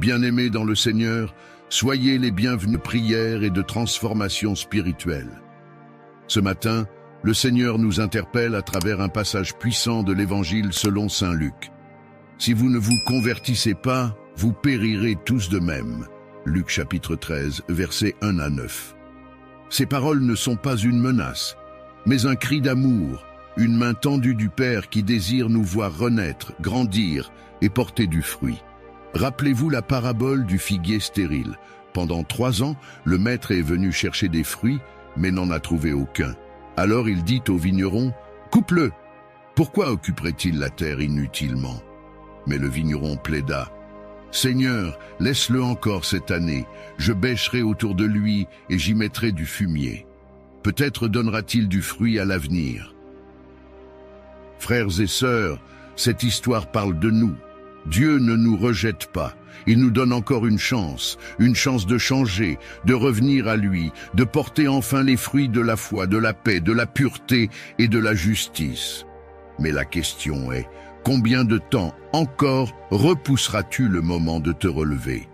Bien-aimés dans le Seigneur, soyez les bienvenus de prière et de transformation spirituelle. Ce matin, le Seigneur nous interpelle à travers un passage puissant de l'Évangile selon saint Luc. Si vous ne vous convertissez pas, vous périrez tous de même. Luc chapitre 13, versets 1 à 9. Ces paroles ne sont pas une menace, mais un cri d'amour, une main tendue du Père qui désire nous voir renaître, grandir et porter du fruit. Rappelez-vous la parabole du figuier stérile. Pendant 3 ans, le maître est venu chercher des fruits, mais n'en a trouvé aucun. Alors il dit au vigneron, « Coupe-le ! Pourquoi occuperait-il la terre inutilement ?» Mais le vigneron plaida, « Seigneur, laisse-le encore cette année, je bêcherai autour de lui et j'y mettrai du fumier. Peut-être donnera-t-il du fruit à l'avenir. » Frères et sœurs, cette histoire parle de nous. Dieu ne nous rejette pas. Il nous donne encore une chance de changer, de revenir à lui, de porter enfin les fruits de la foi, de la paix, de la pureté et de la justice. Mais la question est, combien de temps encore repousseras-tu le moment de te relever?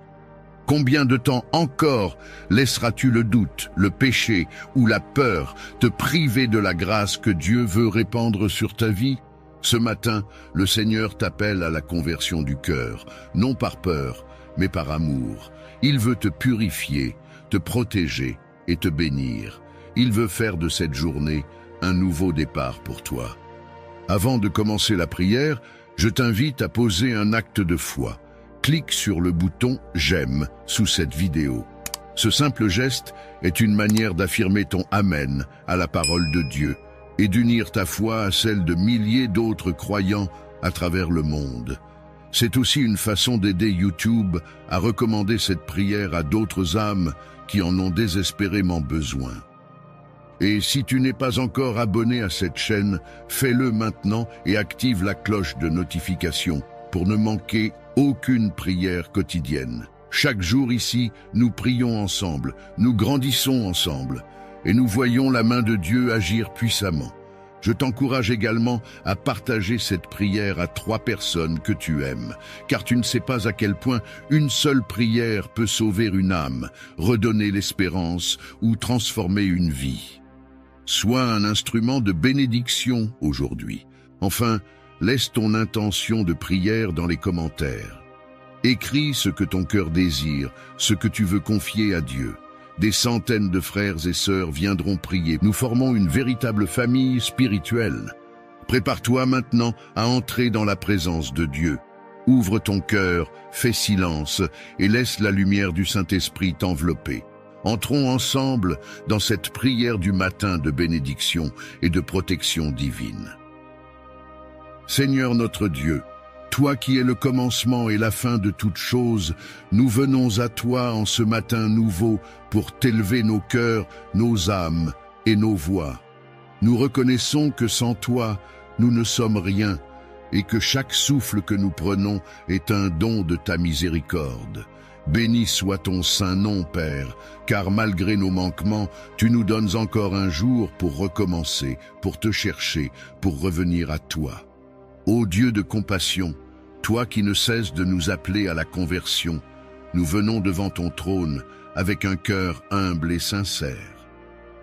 Combien de temps encore laisseras-tu le doute, le péché ou la peur te priver de la grâce que Dieu veut répandre sur ta vie? Ce matin, le Seigneur t'appelle à la conversion du cœur, non par peur, mais par amour. Il veut te purifier, te protéger et te bénir. Il veut faire de cette journée un nouveau départ pour toi. Avant de commencer la prière, je t'invite à poser un acte de foi. Clique sur le bouton « J'aime » sous cette vidéo. Ce simple geste est une manière d'affirmer ton « Amen » à la parole de Dieu et d'unir ta foi à celle de milliers d'autres croyants à travers le monde. C'est aussi une façon d'aider YouTube à recommander cette prière à d'autres âmes qui en ont désespérément besoin. Et si tu n'es pas encore abonné à cette chaîne, fais-le maintenant et active la cloche de notification pour ne manquer aucune prière quotidienne. Chaque jour ici, nous prions ensemble, nous grandissons ensemble et nous voyons la main de Dieu agir puissamment. Je t'encourage également à partager cette prière à 3 personnes que tu aimes, car tu ne sais pas à quel point une seule prière peut sauver une âme, redonner l'espérance ou transformer une vie. Sois un instrument de bénédiction aujourd'hui. Enfin, laisse ton intention de prière dans les commentaires. Écris ce que ton cœur désire, ce que tu veux confier à Dieu. Des centaines de frères et sœurs viendront prier. Nous formons une véritable famille spirituelle. Prépare-toi maintenant à entrer dans la présence de Dieu. Ouvre ton cœur, fais silence et laisse la lumière du Saint-Esprit t'envelopper. Entrons ensemble dans cette prière du matin de bénédiction et de protection divine. Seigneur notre Dieu, toi qui es le commencement et la fin de toutes choses, nous venons à toi en ce matin nouveau pour t'élever nos cœurs, nos âmes et nos voix. Nous reconnaissons que sans toi, nous ne sommes rien et que chaque souffle que nous prenons est un don de ta miséricorde. Béni soit ton saint nom, Père, car malgré nos manquements, tu nous donnes encore un jour pour recommencer, pour te chercher, pour revenir à toi. Ô Dieu de compassion, toi qui ne cesses de nous appeler à la conversion, nous venons devant ton trône avec un cœur humble et sincère.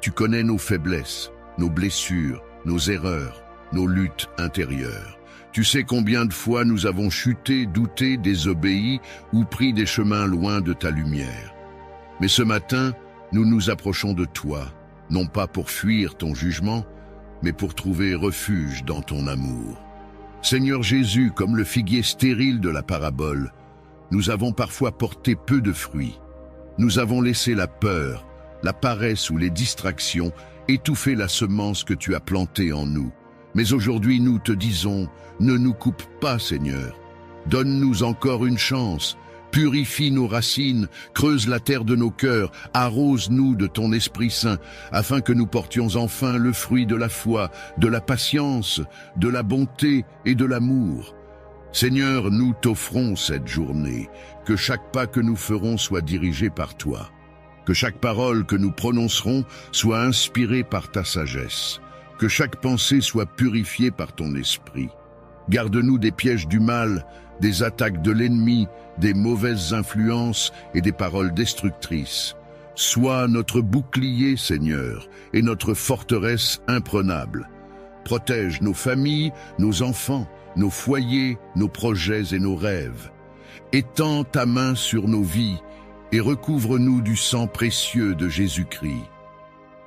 Tu connais nos faiblesses, nos blessures, nos erreurs, nos luttes intérieures. Tu sais combien de fois nous avons chuté, douté, désobéi ou pris des chemins loin de ta lumière. Mais ce matin, nous nous approchons de toi, non pas pour fuir ton jugement, mais pour trouver refuge dans ton amour. Seigneur Jésus, comme le figuier stérile de la parabole, nous avons parfois porté peu de fruits. Nous avons laissé la peur, la paresse ou les distractions étouffer la semence que tu as plantée en nous. Mais aujourd'hui, nous te disons, ne nous coupe pas, Seigneur. Donne-nous encore une chance. Purifie nos racines, creuse la terre de nos cœurs, arrose-nous de ton Esprit Saint, afin que nous portions enfin le fruit de la foi, de la patience, de la bonté et de l'amour. Seigneur, nous t'offrons cette journée, que chaque pas que nous ferons soit dirigé par toi, que chaque parole que nous prononcerons soit inspirée par ta sagesse, que chaque pensée soit purifiée par ton esprit. Garde-nous des pièges du mal, des attaques de l'ennemi, des mauvaises influences et des paroles destructrices. Sois notre bouclier, Seigneur, et notre forteresse imprenable. Protège nos familles, nos enfants, nos foyers, nos projets et nos rêves. Étends ta main sur nos vies et recouvre-nous du sang précieux de Jésus-Christ.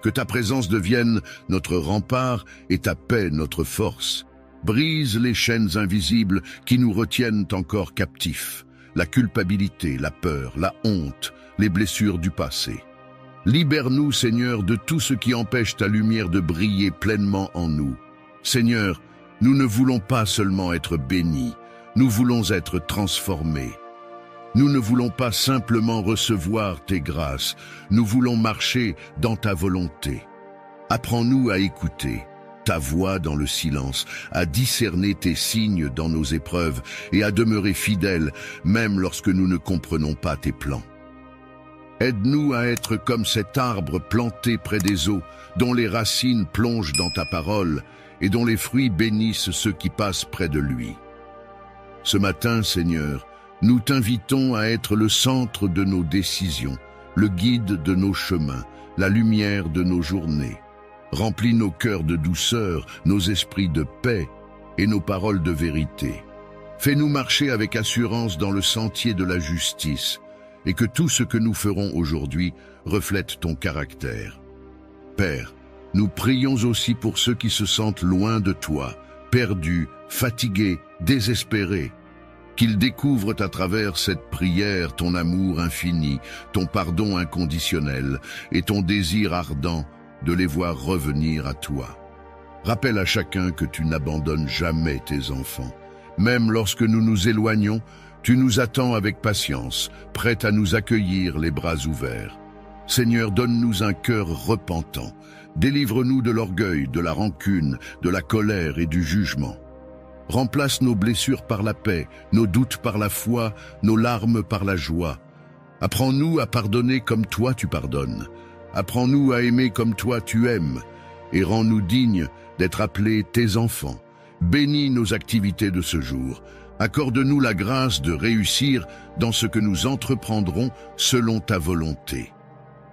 Que ta présence devienne notre rempart et ta paix notre force. Brise les chaînes invisibles qui nous retiennent encore captifs, la culpabilité, la peur, la honte, les blessures du passé. Libère-nous, Seigneur, de tout ce qui empêche ta lumière de briller pleinement en nous. Seigneur, nous ne voulons pas seulement être bénis, nous voulons être transformés. Nous ne voulons pas simplement recevoir tes grâces, nous voulons marcher dans ta volonté. Apprends-nous à écouter ta voix dans le silence, à discerner tes signes dans nos épreuves et à demeurer fidèles même lorsque nous ne comprenons pas tes plans. Aide-nous à être comme cet arbre planté près des eaux, dont les racines plongent dans ta parole et dont les fruits bénissent ceux qui passent près de lui. Ce matin, Seigneur, nous t'invitons à être le centre de nos décisions, le guide de nos chemins, la lumière de nos journées. Remplis nos cœurs de douceur, nos esprits de paix et nos paroles de vérité. Fais-nous marcher avec assurance dans le sentier de la justice et que tout ce que nous ferons aujourd'hui reflète ton caractère. Père, nous prions aussi pour ceux qui se sentent loin de toi, perdus, fatigués, désespérés. Qu'ils découvrent à travers cette prière ton amour infini, ton pardon inconditionnel et ton désir ardent de les voir revenir à toi. Rappelle à chacun que tu n'abandonnes jamais tes enfants. Même lorsque nous nous éloignons, tu nous attends avec patience, prêt à nous accueillir les bras ouverts. Seigneur, donne-nous un cœur repentant. Délivre-nous de l'orgueil, de la rancune, de la colère et du jugement. Remplace nos blessures par la paix, nos doutes par la foi, nos larmes par la joie. Apprends-nous à pardonner comme toi tu pardonnes. Apprends-nous à aimer comme toi tu aimes, et rends-nous dignes d'être appelés tes enfants. Bénis nos activités de ce jour. Accorde-nous la grâce de réussir dans ce que nous entreprendrons selon ta volonté.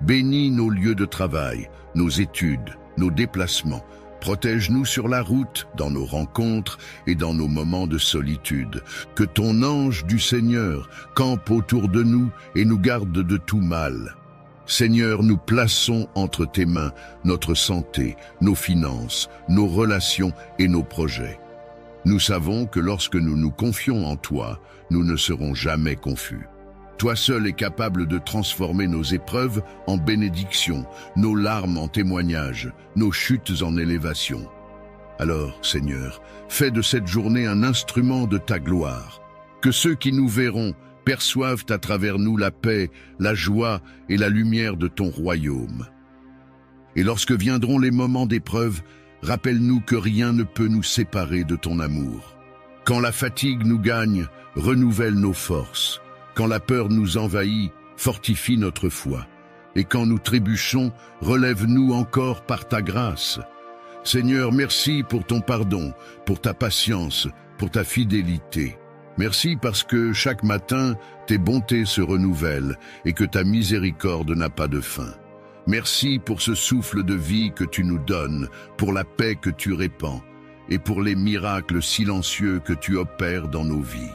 Bénis nos lieux de travail, nos études, nos déplacements. Protège-nous sur la route, dans nos rencontres et dans nos moments de solitude. Que ton ange du Seigneur campe autour de nous et nous garde de tout mal. Seigneur, nous plaçons entre tes mains notre santé, nos finances, nos relations et nos projets. Nous savons que lorsque nous nous confions en toi, nous ne serons jamais confus. Toi seul es capable de transformer nos épreuves en bénédictions, nos larmes en témoignages, nos chutes en élévation. Alors, Seigneur, fais de cette journée un instrument de ta gloire. Que ceux qui nous verront perçoivent à travers nous la paix, la joie et la lumière de ton royaume. Et lorsque viendront les moments d'épreuve, rappelle-nous que rien ne peut nous séparer de ton amour. Quand la fatigue nous gagne, renouvelle nos forces. Quand la peur nous envahit, fortifie notre foi. Et quand nous trébuchons, relève-nous encore par ta grâce. Seigneur, merci pour ton pardon, pour ta patience, pour ta fidélité. Merci parce que chaque matin, tes bontés se renouvellent et que ta miséricorde n'a pas de fin. Merci pour ce souffle de vie que tu nous donnes, pour la paix que tu répands et pour les miracles silencieux que tu opères dans nos vies.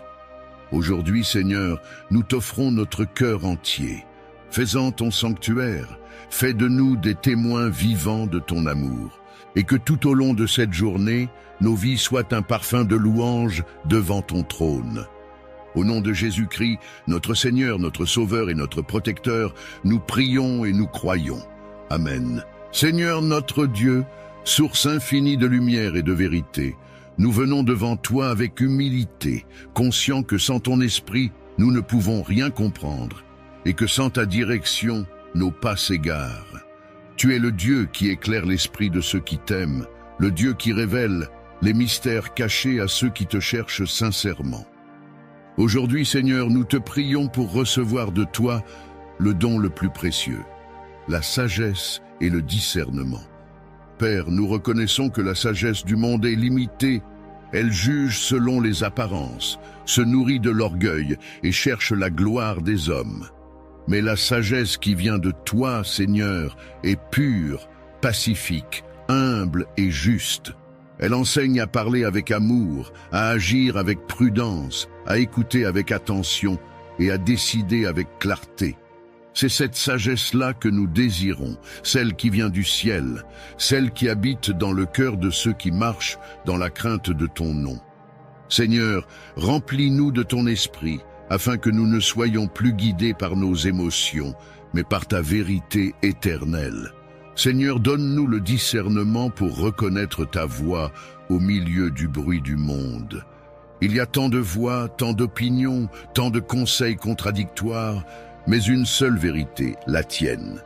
Aujourd'hui, Seigneur, nous t'offrons notre cœur entier. Fais-en ton sanctuaire, fais de nous des témoins vivants de ton amour, et que tout au long de cette journée, nos vies soient un parfum de louange devant ton trône. Au nom de Jésus-Christ, notre Seigneur, notre Sauveur et notre Protecteur, nous prions et nous croyons. Amen. Seigneur notre Dieu, source infinie de lumière et de vérité, nous venons devant toi avec humilité, conscients que sans ton esprit, nous ne pouvons rien comprendre, et que sans ta direction, nos pas s'égarent. Tu es le Dieu qui éclaire l'esprit de ceux qui t'aiment, le Dieu qui révèle les mystères cachés à ceux qui te cherchent sincèrement. Aujourd'hui, Seigneur, nous te prions pour recevoir de toi le don le plus précieux, la sagesse et le discernement. Père, nous reconnaissons que la sagesse du monde est limitée Elle juge selon les apparences, se nourrit de l'orgueil et cherche la gloire des hommes. Mais la sagesse qui vient de toi, Seigneur, est pure, pacifique, humble et juste. Elle enseigne à parler avec amour, à agir avec prudence, à écouter avec attention et à décider avec clarté. C'est cette sagesse-là que nous désirons, celle qui vient du ciel, celle qui habite dans le cœur de ceux qui marchent dans la crainte de ton nom. Seigneur, remplis-nous de ton esprit, afin que nous ne soyons plus guidés par nos émotions, mais par ta vérité éternelle. Seigneur, donne-nous le discernement pour reconnaître ta voix au milieu du bruit du monde. Il y a tant de voix, tant d'opinions, tant de conseils contradictoires, mais une seule vérité, la tienne.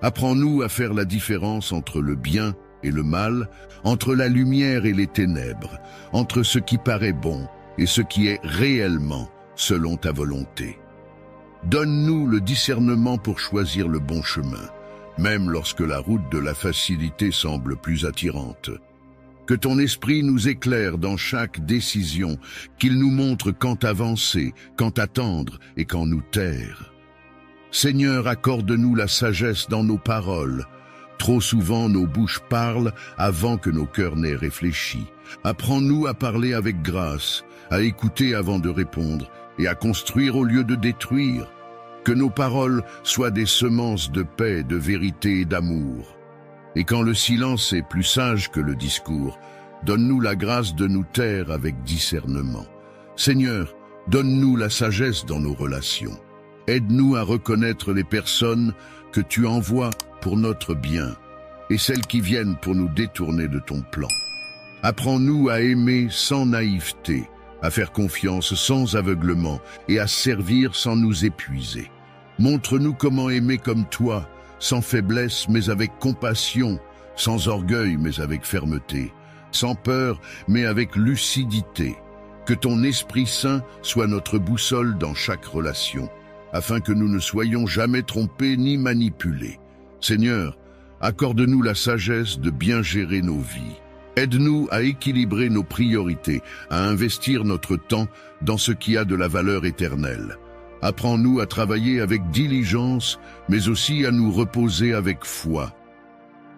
Apprends-nous à faire la différence entre le bien et le mal, entre la lumière et les ténèbres, entre ce qui paraît bon et ce qui est réellement selon ta volonté. Donne-nous le discernement pour choisir le bon chemin, même lorsque la route de la facilité semble plus attirante. Que ton esprit nous éclaire dans chaque décision, qu'il nous montre quand avancer, quand attendre et quand nous taire. Seigneur, accorde-nous la sagesse dans nos paroles. Trop souvent, nos bouches parlent avant que nos cœurs n'aient réfléchi. Apprends-nous à parler avec grâce, à écouter avant de répondre et à construire au lieu de détruire. Que nos paroles soient des semences de paix, de vérité et d'amour. Et quand le silence est plus sage que le discours, donne-nous la grâce de nous taire avec discernement. Seigneur, donne-nous la sagesse dans nos relations. Aide-nous à reconnaître les personnes que tu envoies pour notre bien et celles qui viennent pour nous détourner de ton plan. Apprends-nous à aimer sans naïveté, à faire confiance sans aveuglement et à servir sans nous épuiser. Montre-nous comment aimer comme toi, sans faiblesse mais avec compassion, sans orgueil mais avec fermeté, sans peur mais avec lucidité. Que ton Esprit Saint soit notre boussole dans chaque relation, afin que nous ne soyons jamais trompés ni manipulés. Seigneur, accorde-nous la sagesse de bien gérer nos vies. Aide-nous à équilibrer nos priorités, à investir notre temps dans ce qui a de la valeur éternelle. Apprends-nous à travailler avec diligence, mais aussi à nous reposer avec foi.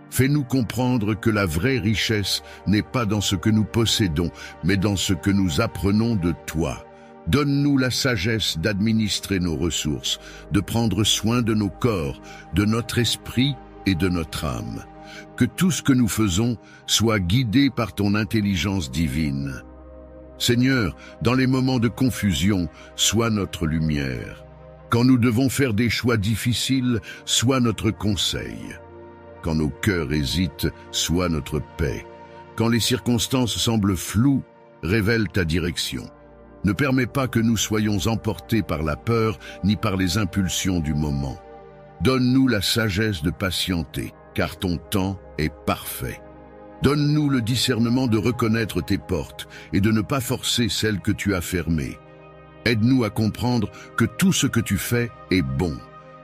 Fais-nous comprendre que la vraie richesse n'est pas dans ce que nous possédons, mais dans ce que nous apprenons de toi. Donne-nous la sagesse d'administrer nos ressources, de prendre soin de nos corps, de notre esprit et de notre âme. Que tout ce que nous faisons soit guidé par ton intelligence divine. Seigneur, dans les moments de confusion, sois notre lumière. Quand nous devons faire des choix difficiles, sois notre conseil. Quand nos cœurs hésitent, sois notre paix. Quand les circonstances semblent floues, révèle ta direction. Ne permets pas que nous soyons emportés par la peur ni par les impulsions du moment. Donne-nous la sagesse de patienter, car ton temps est parfait. Donne-nous le discernement de reconnaître tes portes et de ne pas forcer celles que tu as fermées. Aide-nous à comprendre que tout ce que tu fais est bon,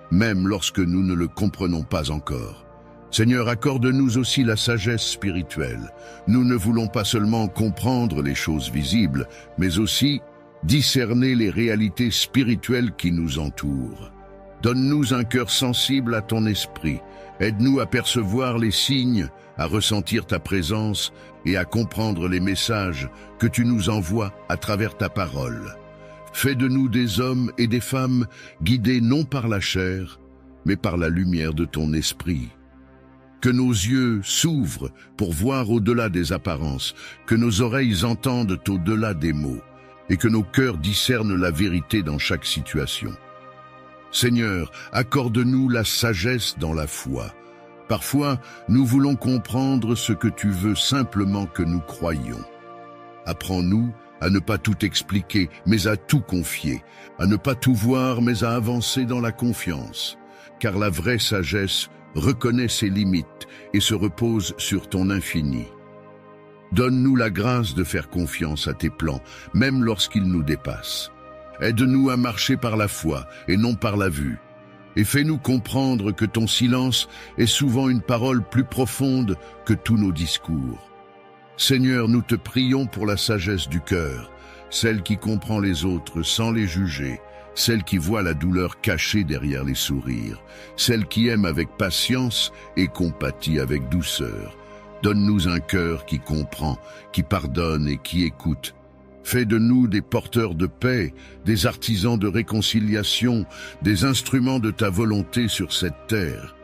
même lorsque nous ne le comprenons pas encore. Seigneur, accorde-nous aussi la sagesse spirituelle. Nous ne voulons pas seulement comprendre les choses visibles, mais aussi discerner les réalités spirituelles qui nous entourent. Donne-nous un cœur sensible à ton esprit. Aide-nous à percevoir les signes, à ressentir ta présence et à comprendre les messages que tu nous envoies à travers ta parole. Fais de nous des hommes et des femmes guidés non par la chair, mais par la lumière de ton esprit. Que nos yeux s'ouvrent pour voir au-delà des apparences, que nos oreilles entendent au-delà des mots, et que nos cœurs discernent la vérité dans chaque situation. Seigneur, accorde-nous la sagesse dans la foi. Parfois, nous voulons comprendre ce que tu veux simplement que nous croyions. Apprends-nous à ne pas tout expliquer, mais à tout confier, à ne pas tout voir, mais à avancer dans la confiance, car la vraie sagesse reconnaît ses limites et se repose sur ton infini. Donne-nous la grâce de faire confiance à tes plans, même lorsqu'ils nous dépassent. Aide-nous à marcher par la foi et non par la vue. Et fais-nous comprendre que ton silence est souvent une parole plus profonde que tous nos discours. Seigneur, nous te prions pour la sagesse du cœur, celle qui comprend les autres sans les juger, celle qui voit la douleur cachée derrière les sourires, celle qui aime avec patience et compatit avec douceur. Donne-nous un cœur qui comprend, qui pardonne et qui écoute. Fais de nous des porteurs de paix, des artisans de réconciliation, des instruments de ta volonté sur cette terre.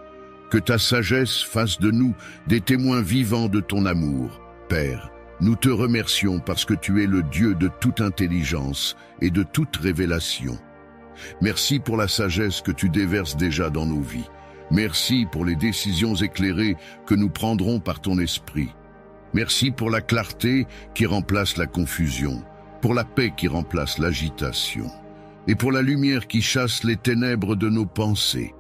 Que ta sagesse fasse de nous des témoins vivants de ton amour. Père, nous te remercions parce que tu es le Dieu de toute intelligence et de toute révélation. Merci pour la sagesse que tu déverses déjà dans nos vies. Merci pour les décisions éclairées que nous prendrons par ton esprit. Merci pour la clarté qui remplace la confusion, pour la paix qui remplace l'agitation, et pour la lumière qui chasse les ténèbres de nos pensées.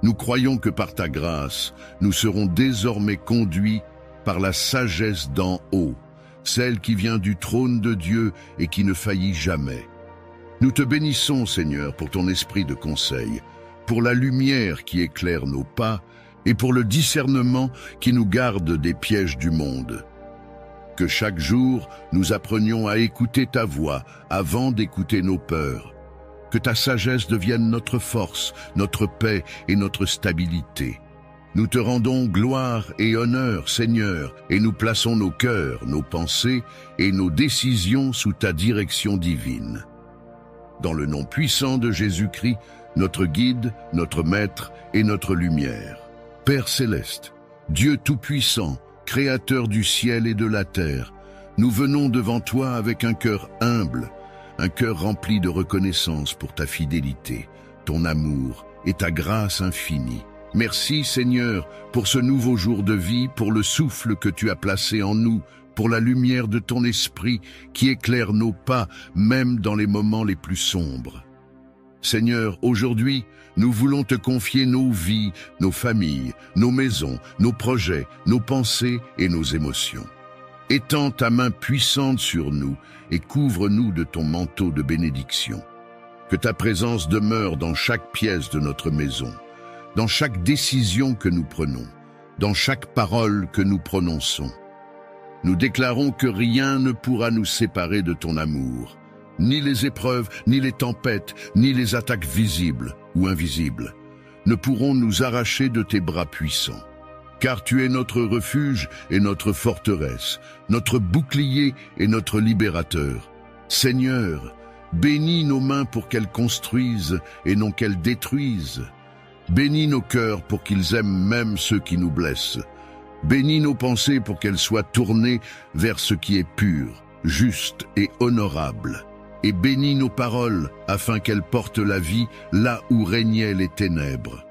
Nous croyons que par ta grâce, nous serons désormais conduits par la sagesse d'en haut, celle qui vient du trône de Dieu et qui ne faillit jamais. Nous te bénissons, Seigneur, pour ton esprit de conseil, pour la lumière qui éclaire nos pas et pour le discernement qui nous garde des pièges du monde. Que chaque jour, nous apprenions à écouter ta voix avant d'écouter nos peurs. Que ta sagesse devienne notre force, notre paix et notre stabilité. Nous te rendons gloire et honneur, Seigneur, et nous plaçons nos cœurs, nos pensées et nos décisions sous ta direction divine. Dans le nom puissant de Jésus-Christ, notre guide, notre maître et notre lumière. Père céleste, Dieu tout-puissant, Créateur du ciel et de la terre, nous venons devant toi avec un cœur humble, un cœur rempli de reconnaissance pour ta fidélité, ton amour et ta grâce infinie. Merci Seigneur pour ce nouveau jour de vie, pour le souffle que tu as placé en nous, pour la lumière de ton esprit qui éclaire nos pas, même dans les moments les plus sombres. Seigneur, aujourd'hui, nous voulons te confier nos vies, nos familles, nos maisons, nos projets, nos pensées et nos émotions. Étends ta main puissante sur nous et couvre-nous de ton manteau de bénédiction. Que ta présence demeure dans chaque pièce de notre maison, dans chaque décision que nous prenons, dans chaque parole que nous prononçons. Nous déclarons que rien ne pourra nous séparer de ton amour, ni les épreuves, ni les tempêtes, ni les attaques visibles ou invisibles, ne pourront nous arracher de tes bras puissants. Car tu es notre refuge et notre forteresse, notre bouclier et notre libérateur. Seigneur, bénis nos mains pour qu'elles construisent et non qu'elles détruisent. Bénis nos cœurs pour qu'ils aiment même ceux qui nous blessent. Bénis nos pensées pour qu'elles soient tournées vers ce qui est pur, juste et honorable. Et bénis nos paroles afin qu'elles portent la vie là où régnaient les ténèbres.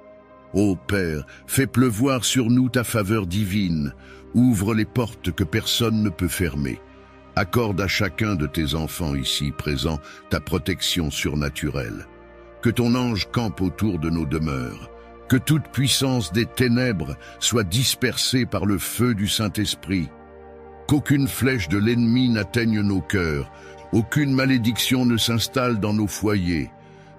Ô Père, fais pleuvoir sur nous ta faveur divine, ouvre les portes que personne ne peut fermer. Accorde à chacun de tes enfants ici présents ta protection surnaturelle. Que ton ange campe autour de nos demeures. Que toute puissance des ténèbres soit dispersée par le feu du Saint-Esprit. Qu'aucune flèche de l'ennemi n'atteigne nos cœurs, aucune malédiction ne s'installe dans nos foyers.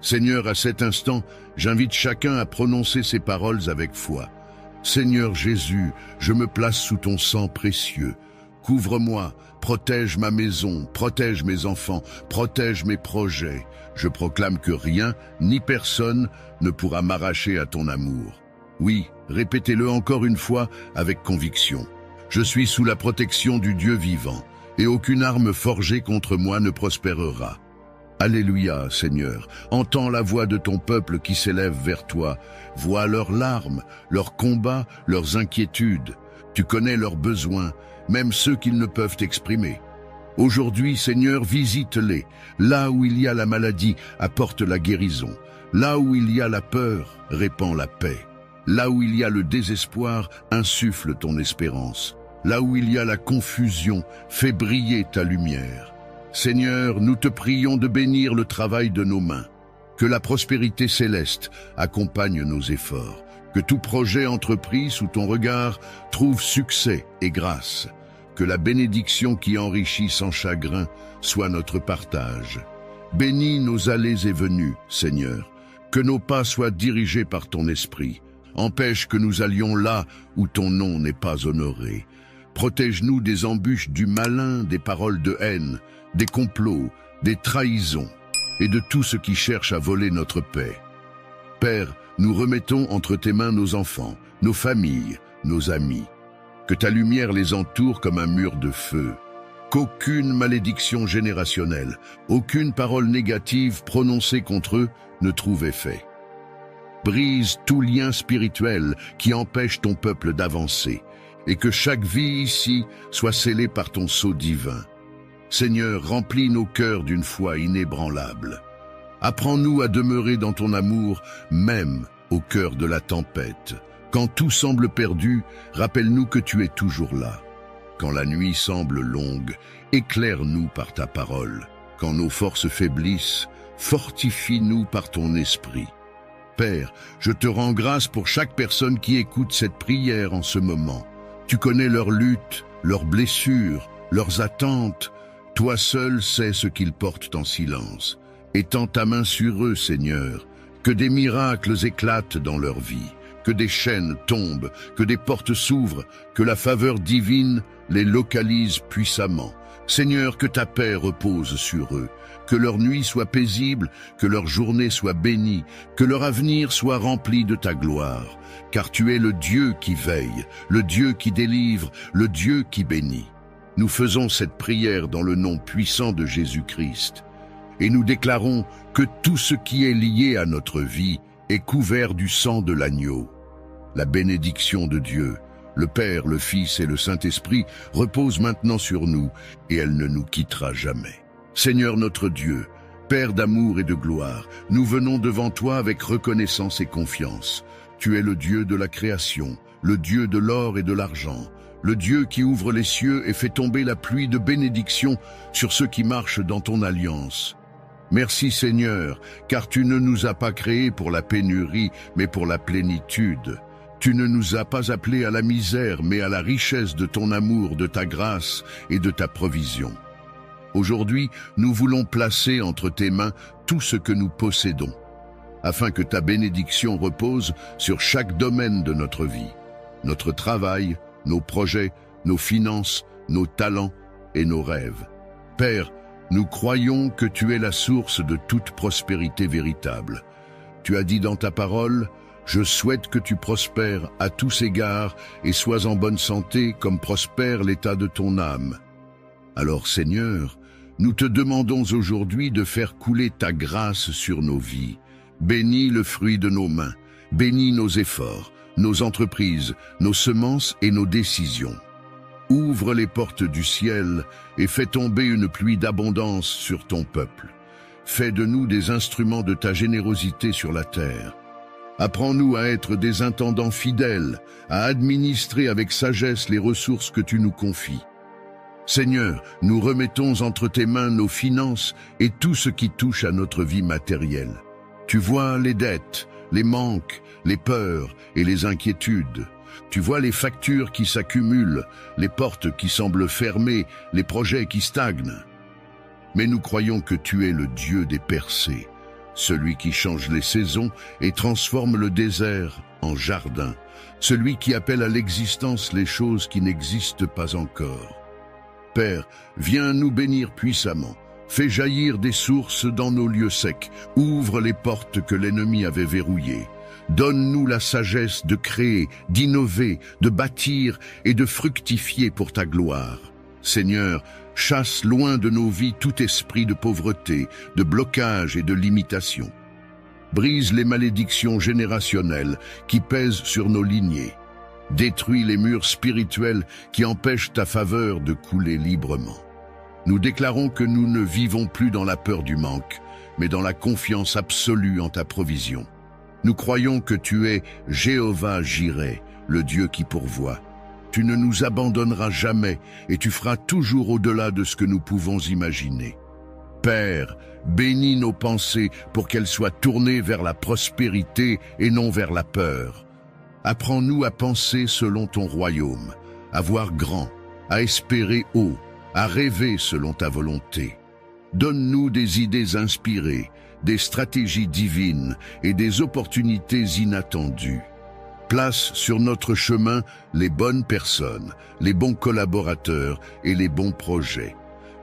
Seigneur, à cet instant, j'invite chacun à prononcer ces paroles avec foi. Seigneur Jésus, je me place sous ton sang précieux. Couvre-moi, protège ma maison, protège mes enfants, protège mes projets. Je proclame que rien, ni personne, ne pourra m'arracher à ton amour. Oui, répétez-le encore une fois avec conviction. Je suis sous la protection du Dieu vivant, et aucune arme forgée contre moi ne prospérera. Alléluia, Seigneur, entends la voix de ton peuple qui s'élève vers toi. Vois leurs larmes, leurs combats, leurs inquiétudes. Tu connais leurs besoins, même ceux qu'ils ne peuvent exprimer. Aujourd'hui, Seigneur, visite-les. Là où il y a la maladie, apporte la guérison. Là où il y a la peur, répand la paix. Là où il y a le désespoir, insuffle ton espérance. Là où il y a la confusion, fais briller ta lumière. Seigneur, nous te prions de bénir le travail de nos mains. Que la prospérité céleste accompagne nos efforts. Que tout projet entrepris sous ton regard trouve succès et grâce. Que la bénédiction qui enrichit sans chagrin soit notre partage. Bénis nos allées et venues, Seigneur. Que nos pas soient dirigés par ton esprit. Empêche que nous allions là où ton nom n'est pas honoré. Protège-nous des embûches du malin, des paroles de haine, des complots, des trahisons et de tout ce qui cherche à voler notre paix. Père, nous remettons entre tes mains nos enfants, nos familles, nos amis. Que ta lumière les entoure comme un mur de feu. Qu'aucune malédiction générationnelle, aucune parole négative prononcée contre eux ne trouve effet. Brise tout lien spirituel qui empêche ton peuple d'avancer, et que chaque vie ici soit scellée par ton sceau divin. Seigneur, remplis nos cœurs d'une foi inébranlable. Apprends-nous à demeurer dans ton amour, même au cœur de la tempête. Quand tout semble perdu, rappelle-nous que tu es toujours là. Quand la nuit semble longue, éclaire-nous par ta parole. Quand nos forces faiblissent, fortifie-nous par ton esprit. Père, je te rends grâce pour chaque personne qui écoute cette prière en ce moment. Tu connais leurs luttes, leurs blessures, leurs attentes. Toi seul sais ce qu'ils portent en silence. Étends ta main sur eux, Seigneur, que des miracles éclatent dans leur vie, que des chaînes tombent, que des portes s'ouvrent, que la faveur divine les localise puissamment. Seigneur, que ta paix repose sur eux, que leur nuit soit paisible, que leur journée soit bénie, que leur avenir soit rempli de ta gloire, car tu es le Dieu qui veille, le Dieu qui délivre, le Dieu qui bénit. Nous faisons cette prière dans le nom puissant de Jésus-Christ. Et nous déclarons que tout ce qui est lié à notre vie est couvert du sang de l'agneau. La bénédiction de Dieu, le Père, le Fils et le Saint-Esprit repose maintenant sur nous et elle ne nous quittera jamais. Seigneur notre Dieu, Père d'amour et de gloire, nous venons devant toi avec reconnaissance et confiance. Tu es le Dieu de la création, le Dieu de l'or et de l'argent, le Dieu qui ouvre les cieux et fait tomber la pluie de bénédiction sur ceux qui marchent dans ton alliance. Merci Seigneur, car tu ne nous as pas créés pour la pénurie, mais pour la plénitude. Tu ne nous as pas appelés à la misère, mais à la richesse de ton amour, de ta grâce et de ta provision. Aujourd'hui, nous voulons placer entre tes mains tout ce que nous possédons, afin que ta bénédiction repose sur chaque domaine de notre vie, notre travail, nos projets, nos finances, nos talents et nos rêves. Père, nous croyons que tu es la source de toute prospérité véritable. Tu as dit dans ta parole, « Je souhaite que tu prospères à tous égards et sois en bonne santé comme prospère l'état de ton âme. » Alors Seigneur, nous te demandons aujourd'hui de faire couler ta grâce sur nos vies. Bénis le fruit de nos mains, bénis nos efforts, nos entreprises, nos semences et nos décisions. Ouvre les portes du ciel et fais tomber une pluie d'abondance sur ton peuple. Fais de nous des instruments de ta générosité sur la terre. Apprends-nous à être des intendants fidèles, à administrer avec sagesse les ressources que tu nous confies. Seigneur, nous remettons entre tes mains nos finances et tout ce qui touche à notre vie matérielle. Tu vois les dettes, les manques, les peurs et les inquiétudes. Tu vois les factures qui s'accumulent, les portes qui semblent fermées, les projets qui stagnent. Mais nous croyons que tu es le Dieu des percées, celui qui change les saisons et transforme le désert en jardin, celui qui appelle à l'existence les choses qui n'existent pas encore. Père, viens nous bénir puissamment, fais jaillir des sources dans nos lieux secs, ouvre les portes que l'ennemi avait verrouillées. Donne-nous la sagesse de créer, d'innover, de bâtir et de fructifier pour ta gloire. Seigneur, chasse loin de nos vies tout esprit de pauvreté, de blocage et de limitation. Brise les malédictions générationnelles qui pèsent sur nos lignées. Détruis les murs spirituels qui empêchent ta faveur de couler librement. Nous déclarons que nous ne vivons plus dans la peur du manque, mais dans la confiance absolue en ta provision. Nous croyons que tu es Jéhovah Jireh, le Dieu qui pourvoit. Tu ne nous abandonneras jamais et tu feras toujours au-delà de ce que nous pouvons imaginer. Père, bénis nos pensées pour qu'elles soient tournées vers la prospérité et non vers la peur. Apprends-nous à penser selon ton royaume, à voir grand, à espérer haut, à rêver selon ta volonté. Donne-nous des idées inspirées, des stratégies divines et des opportunités inattendues. Place sur notre chemin les bonnes personnes, les bons collaborateurs et les bons projets.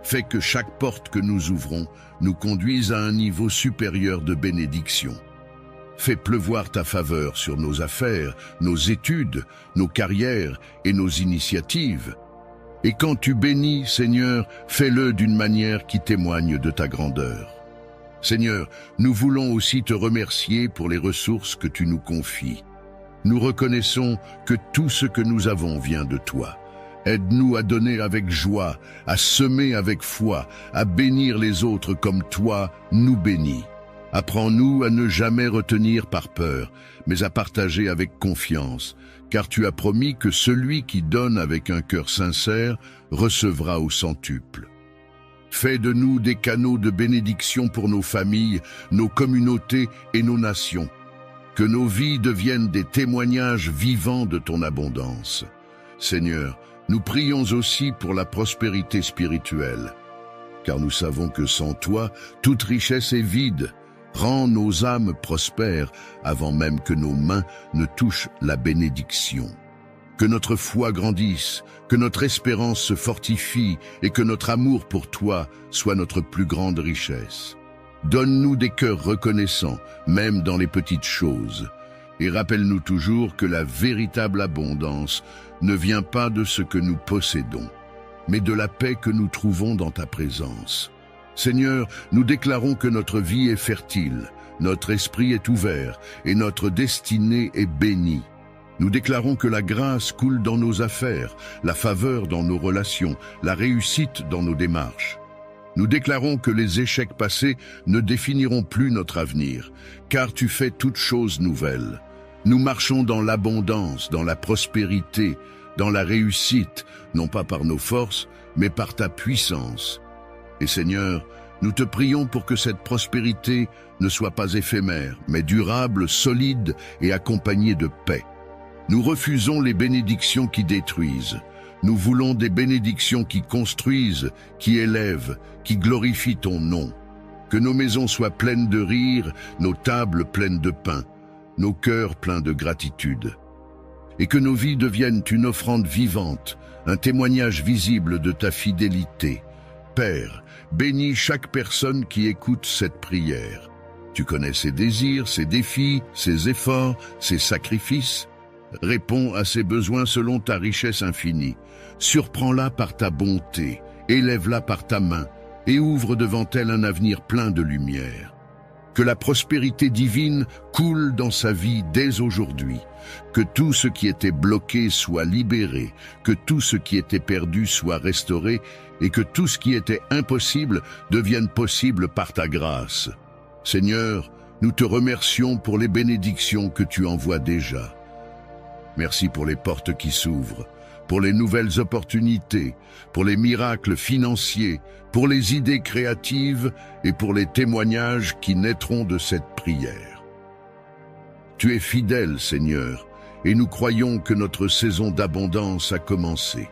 Fais que chaque porte que nous ouvrons nous conduise à un niveau supérieur de bénédiction. Fais pleuvoir ta faveur sur nos affaires, nos études, nos carrières et nos initiatives. Et quand tu bénis, Seigneur, fais-le d'une manière qui témoigne de ta grandeur. Seigneur, nous voulons aussi te remercier pour les ressources que tu nous confies. Nous reconnaissons que tout ce que nous avons vient de toi. Aide-nous à donner avec joie, à semer avec foi, à bénir les autres comme toi nous bénis. Apprends-nous à ne jamais retenir par peur, mais à partager avec confiance, car tu as promis que celui qui donne avec un cœur sincère recevra au centuple. Fais de nous des canaux de bénédiction pour nos familles, nos communautés et nos nations. Que nos vies deviennent des témoignages vivants de ton abondance. Seigneur, nous prions aussi pour la prospérité spirituelle, car nous savons que sans toi, toute richesse est vide. Rends nos âmes prospères avant même que nos mains ne touchent la bénédiction. Que notre foi grandisse, que notre espérance se fortifie et que notre amour pour toi soit notre plus grande richesse. Donne-nous des cœurs reconnaissants, même dans les petites choses. Et rappelle-nous toujours que la véritable abondance ne vient pas de ce que nous possédons, mais de la paix que nous trouvons dans ta présence. Seigneur, nous déclarons que notre vie est fertile, notre esprit est ouvert et notre destinée est bénie. Nous déclarons que la grâce coule dans nos affaires, la faveur dans nos relations, la réussite dans nos démarches. Nous déclarons que les échecs passés ne définiront plus notre avenir, car tu fais toutes choses nouvelles. Nous marchons dans l'abondance, dans la prospérité, dans la réussite, non pas par nos forces, mais par ta puissance. Et Seigneur, nous te prions pour que cette prospérité ne soit pas éphémère, mais durable, solide et accompagnée de paix. Nous refusons les bénédictions qui détruisent. Nous voulons des bénédictions qui construisent, qui élèvent, qui glorifient ton nom. Que nos maisons soient pleines de rire, nos tables pleines de pain, nos cœurs pleins de gratitude. Et que nos vies deviennent une offrande vivante, un témoignage visible de ta fidélité. Père, bénis chaque personne qui écoute cette prière. Tu connais ses désirs, ses défis, ses efforts, ses sacrifices. Réponds à ses besoins selon ta richesse infinie. Surprends-la par ta bonté, élève-la par ta main et ouvre devant elle un avenir plein de lumière. Que la prospérité divine coule dans sa vie dès aujourd'hui. Que tout ce qui était bloqué soit libéré, que tout ce qui était perdu soit restauré et que tout ce qui était impossible devienne possible par ta grâce. Seigneur, nous te remercions pour les bénédictions que tu envoies déjà. Merci pour les portes qui s'ouvrent, pour les nouvelles opportunités, pour les miracles financiers, pour les idées créatives et pour les témoignages qui naîtront de cette prière. Tu es fidèle, Seigneur, et nous croyons que notre saison d'abondance a commencé.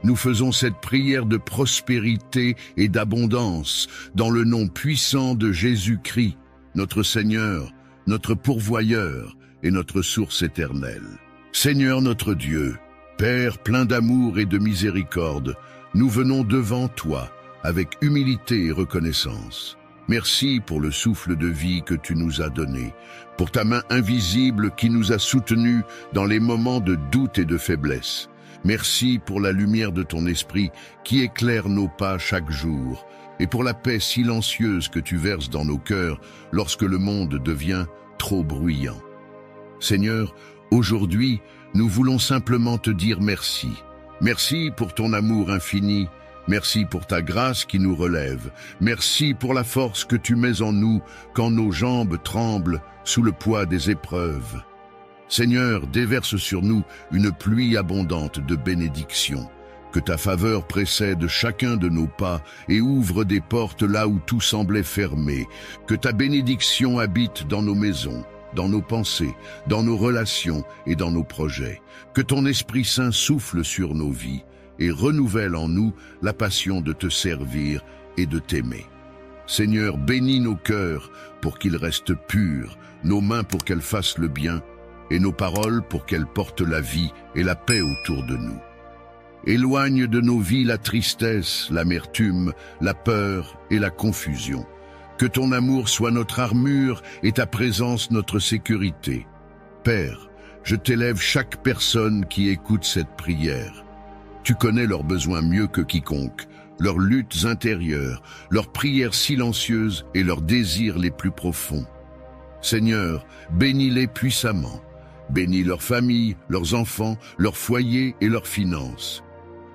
Nous faisons cette prière de prospérité et d'abondance dans le nom puissant de Jésus-Christ, notre Seigneur, notre pourvoyeur et notre source éternelle. Seigneur notre Dieu, Père plein d'amour et de miséricorde, nous venons devant toi avec humilité et reconnaissance. Merci pour le souffle de vie que tu nous as donné, pour ta main invisible qui nous a soutenus dans les moments de doute et de faiblesse. Merci pour la lumière de ton esprit qui éclaire nos pas chaque jour et pour la paix silencieuse que tu verses dans nos cœurs lorsque le monde devient trop bruyant. Seigneur, aujourd'hui, nous voulons simplement te dire merci. Merci pour ton amour infini. Merci pour ta grâce qui nous relève. Merci pour la force que tu mets en nous quand nos jambes tremblent sous le poids des épreuves. Seigneur, déverse sur nous une pluie abondante de bénédictions. Que ta faveur précède chacun de nos pas et ouvre des portes là où tout semblait fermé. Que ta bénédiction habite dans nos maisons, dans nos pensées, dans nos relations et dans nos projets. Que ton Esprit Saint souffle sur nos vies et renouvelle en nous la passion de te servir et de t'aimer. Seigneur, bénis nos cœurs pour qu'ils restent purs, nos mains pour qu'elles fassent le bien et nos paroles pour qu'elles portent la vie et la paix autour de nous. Éloigne de nos vies la tristesse, l'amertume, la peur et la confusion. Que ton amour soit notre armure et ta présence notre sécurité. Père, je t'élève chaque personne qui écoute cette prière. Tu connais leurs besoins mieux que quiconque, leurs luttes intérieures, leurs prières silencieuses et leurs désirs les plus profonds. Seigneur, bénis-les puissamment. Bénis leurs familles, leurs enfants, leurs foyers et leurs finances.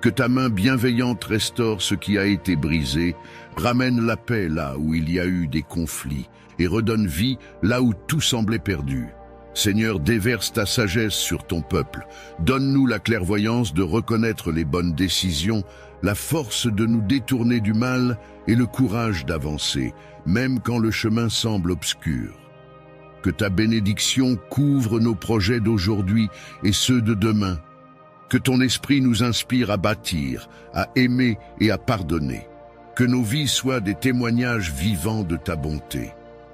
Que ta main bienveillante restaure ce qui a été brisé, ramène la paix là où il y a eu des conflits et redonne vie là où tout semblait perdu. Seigneur, déverse ta sagesse sur ton peuple. Donne-nous la clairvoyance de reconnaître les bonnes décisions, la force de nous détourner du mal et le courage d'avancer, même quand le chemin semble obscur. Que ta bénédiction couvre nos projets d'aujourd'hui et ceux de demain. Que ton esprit nous inspire à bâtir, à aimer et à pardonner. Que nos vies soient des témoignages vivants de ta bonté.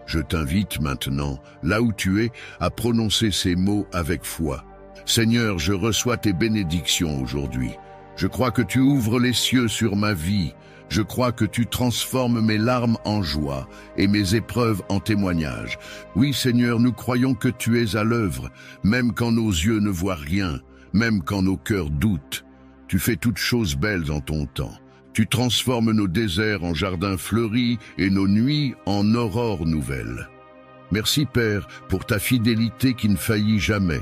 Je t'invite maintenant, là où tu es, à prononcer ces mots avec foi. Seigneur, je reçois tes bénédictions aujourd'hui. Je crois que tu ouvres les cieux sur ma vie. Je crois que tu transformes mes larmes en joie et mes épreuves en témoignages. Oui, Seigneur, nous croyons que tu es à l'œuvre, même quand nos yeux ne voient rien, même quand nos cœurs doutent. Tu fais toutes choses belles en ton temps. Tu transformes nos déserts en jardins fleuris et nos nuits en aurores nouvelles. Merci, Père, pour ta fidélité qui ne faillit jamais.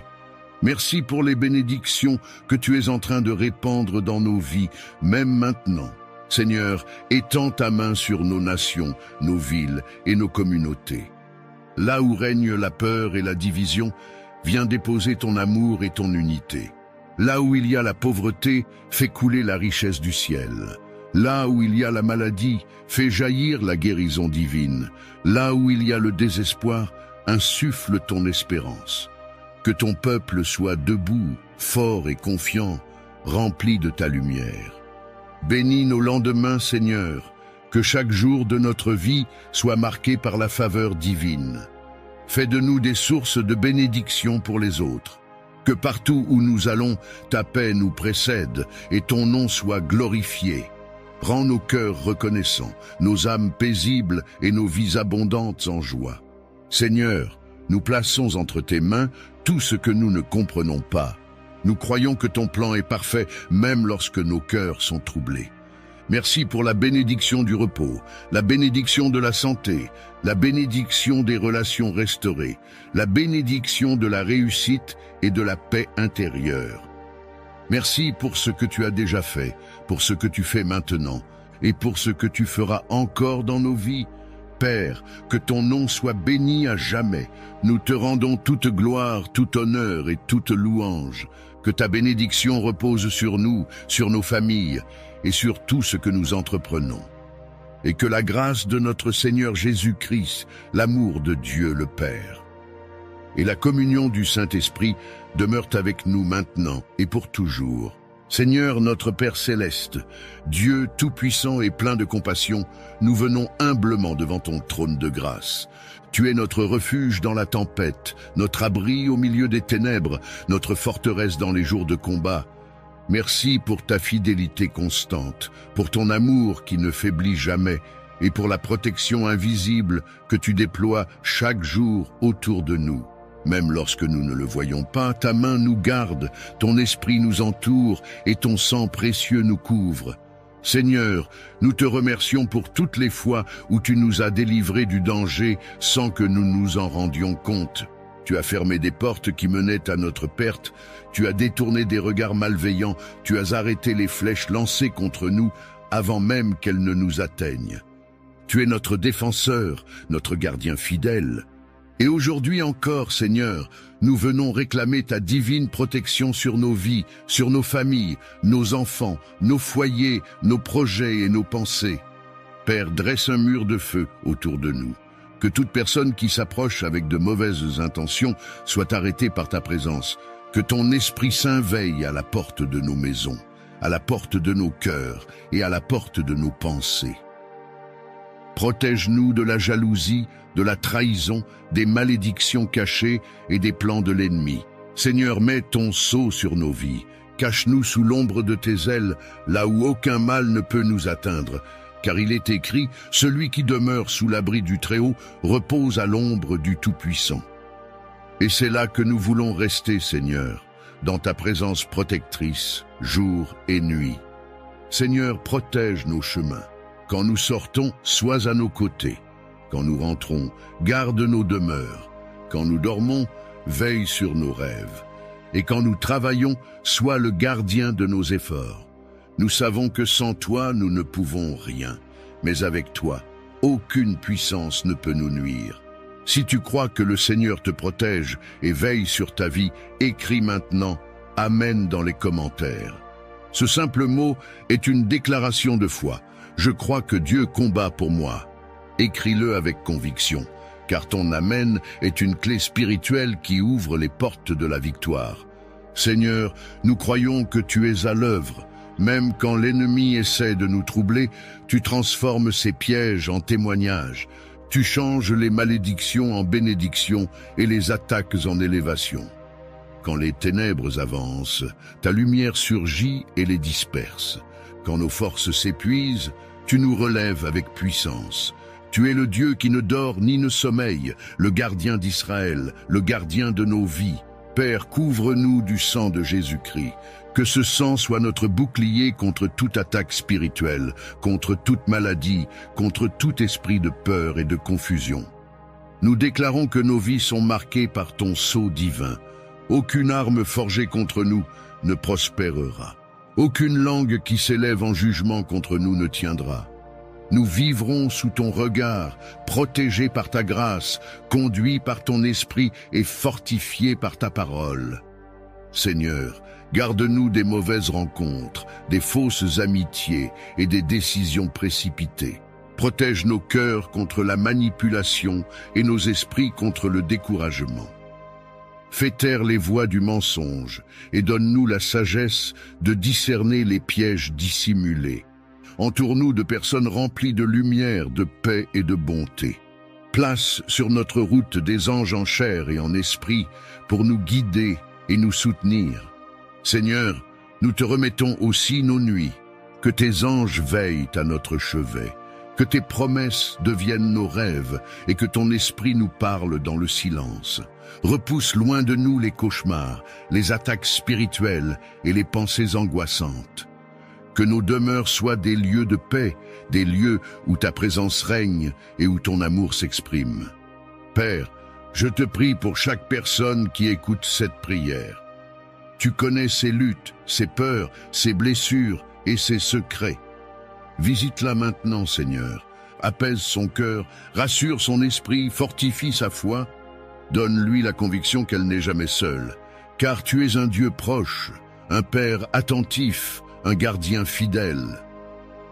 Merci pour les bénédictions que tu es en train de répandre dans nos vies, même maintenant. Seigneur, étends ta main sur nos nations, nos villes et nos communautés. Là où règne la peur et la division, viens déposer ton amour et ton unité. Là où il y a la pauvreté, fais couler la richesse du ciel. Là où il y a la maladie, fais jaillir la guérison divine. Là où il y a le désespoir, insuffle ton espérance. Que ton peuple soit debout, fort et confiant, rempli de ta lumière. Bénis nos lendemains, Seigneur, que chaque jour de notre vie soit marqué par la faveur divine. Fais de nous des sources de bénédiction pour les autres. Que partout où nous allons, ta paix nous précède et ton nom soit glorifié. Rends nos cœurs reconnaissants, nos âmes paisibles et nos vies abondantes en joie. Seigneur, nous plaçons entre tes mains tout ce que nous ne comprenons pas. Nous croyons que ton plan est parfait, même lorsque nos cœurs sont troublés. Merci pour la bénédiction du repos, la bénédiction de la santé, la bénédiction des relations restaurées, la bénédiction de la réussite et de la paix intérieure. Merci pour ce que tu as déjà fait, pour ce que tu fais maintenant et pour ce que tu feras encore dans nos vies. Père, que ton nom soit béni à jamais. Nous te rendons toute gloire, tout honneur et toute louange. Que ta bénédiction repose sur nous, sur nos familles et sur tout ce que nous entreprenons. Et que la grâce de notre Seigneur Jésus-Christ, l'amour de Dieu le Père et la communion du Saint-Esprit demeurent avec nous maintenant et pour toujours. Seigneur notre Père céleste, Dieu tout-puissant et plein de compassion, nous venons humblement devant ton trône de grâce. Tu es notre refuge dans la tempête, notre abri au milieu des ténèbres, notre forteresse dans les jours de combat. Merci pour ta fidélité constante, pour ton amour qui ne faiblit jamais et pour la protection invisible que tu déploies chaque jour autour de nous. Même lorsque nous ne le voyons pas, ta main nous garde, ton esprit nous entoure et ton sang précieux nous couvre. Seigneur, nous te remercions pour toutes les fois où tu nous as délivrés du danger sans que nous nous en rendions compte. Tu as fermé des portes qui menaient à notre perte, tu as détourné des regards malveillants, tu as arrêté les flèches lancées contre nous avant même qu'elles ne nous atteignent. Tu es notre défenseur, notre gardien fidèle. Et aujourd'hui encore, Seigneur, nous venons réclamer ta divine protection sur nos vies, sur nos familles, nos enfants, nos foyers, nos projets et nos pensées. Père, dresse un mur de feu autour de nous. Que toute personne qui s'approche avec de mauvaises intentions soit arrêtée par ta présence. Que ton Esprit Saint veille à la porte de nos maisons, à la porte de nos cœurs et à la porte de nos pensées. Protège-nous de la jalousie, de la trahison, des malédictions cachées et des plans de l'ennemi. Seigneur, mets ton sceau sur nos vies. Cache-nous sous l'ombre de tes ailes, là où aucun mal ne peut nous atteindre. Car il est écrit, celui qui demeure sous l'abri du Très-Haut repose à l'ombre du Tout-Puissant. Et c'est là que nous voulons rester, Seigneur, dans ta présence protectrice, jour et nuit. Seigneur, protège nos chemins. Quand nous sortons, sois à nos côtés. Quand nous rentrons, garde nos demeures. Quand nous dormons, veille sur nos rêves. Et quand nous travaillons, sois le gardien de nos efforts. Nous savons que sans toi, nous ne pouvons rien. Mais avec toi, aucune puissance ne peut nous nuire. Si tu crois que le Seigneur te protège et veille sur ta vie, écris maintenant « Amen » dans les commentaires. Ce simple mot est une déclaration de foi. Je crois que Dieu combat pour moi. Écris-le avec conviction, car ton Amen est une clé spirituelle qui ouvre les portes de la victoire. Seigneur, nous croyons que tu es à l'œuvre. Même quand l'ennemi essaie de nous troubler, tu transformes ses pièges en témoignages. Tu changes les malédictions en bénédictions et les attaques en élévation. Quand les ténèbres avancent, ta lumière surgit et les disperse. Quand nos forces s'épuisent, tu nous relèves avec puissance. Tu es le Dieu qui ne dort ni ne sommeille, le gardien d'Israël, le gardien de nos vies. Père, couvre-nous du sang de Jésus-Christ. Que ce sang soit notre bouclier contre toute attaque spirituelle, contre toute maladie, contre tout esprit de peur et de confusion. Nous déclarons que nos vies sont marquées par ton sceau divin. Aucune arme forgée contre nous ne prospérera. Aucune langue qui s'élève en jugement contre nous ne tiendra. Nous vivrons sous ton regard, protégés par ta grâce, conduits par ton esprit et fortifiés par ta parole. Seigneur, garde-nous des mauvaises rencontres, des fausses amitiés et des décisions précipitées. Protège nos cœurs contre la manipulation et nos esprits contre le découragement. Fais taire les voix du mensonge et donne-nous la sagesse de discerner les pièges dissimulés. Entoure-nous de personnes remplies de lumière, de paix et de bonté. Place sur notre route des anges en chair et en esprit pour nous guider et nous soutenir. Seigneur, nous te remettons aussi nos nuits. Que tes anges veillent à notre chevet. Que tes promesses deviennent nos rêves et que ton esprit nous parle dans le silence. Repousse loin de nous les cauchemars, les attaques spirituelles et les pensées angoissantes. Que nos demeures soient des lieux de paix, des lieux où ta présence règne et où ton amour s'exprime. Père, je te prie pour chaque personne qui écoute cette prière. Tu connais ses luttes, ses peurs, ses blessures et ses secrets. Visite-la maintenant, Seigneur. Apaise son cœur, rassure son esprit, fortifie sa foi. Donne-lui la conviction qu'elle n'est jamais seule. Car tu es un Dieu proche, un Père attentif, un gardien fidèle.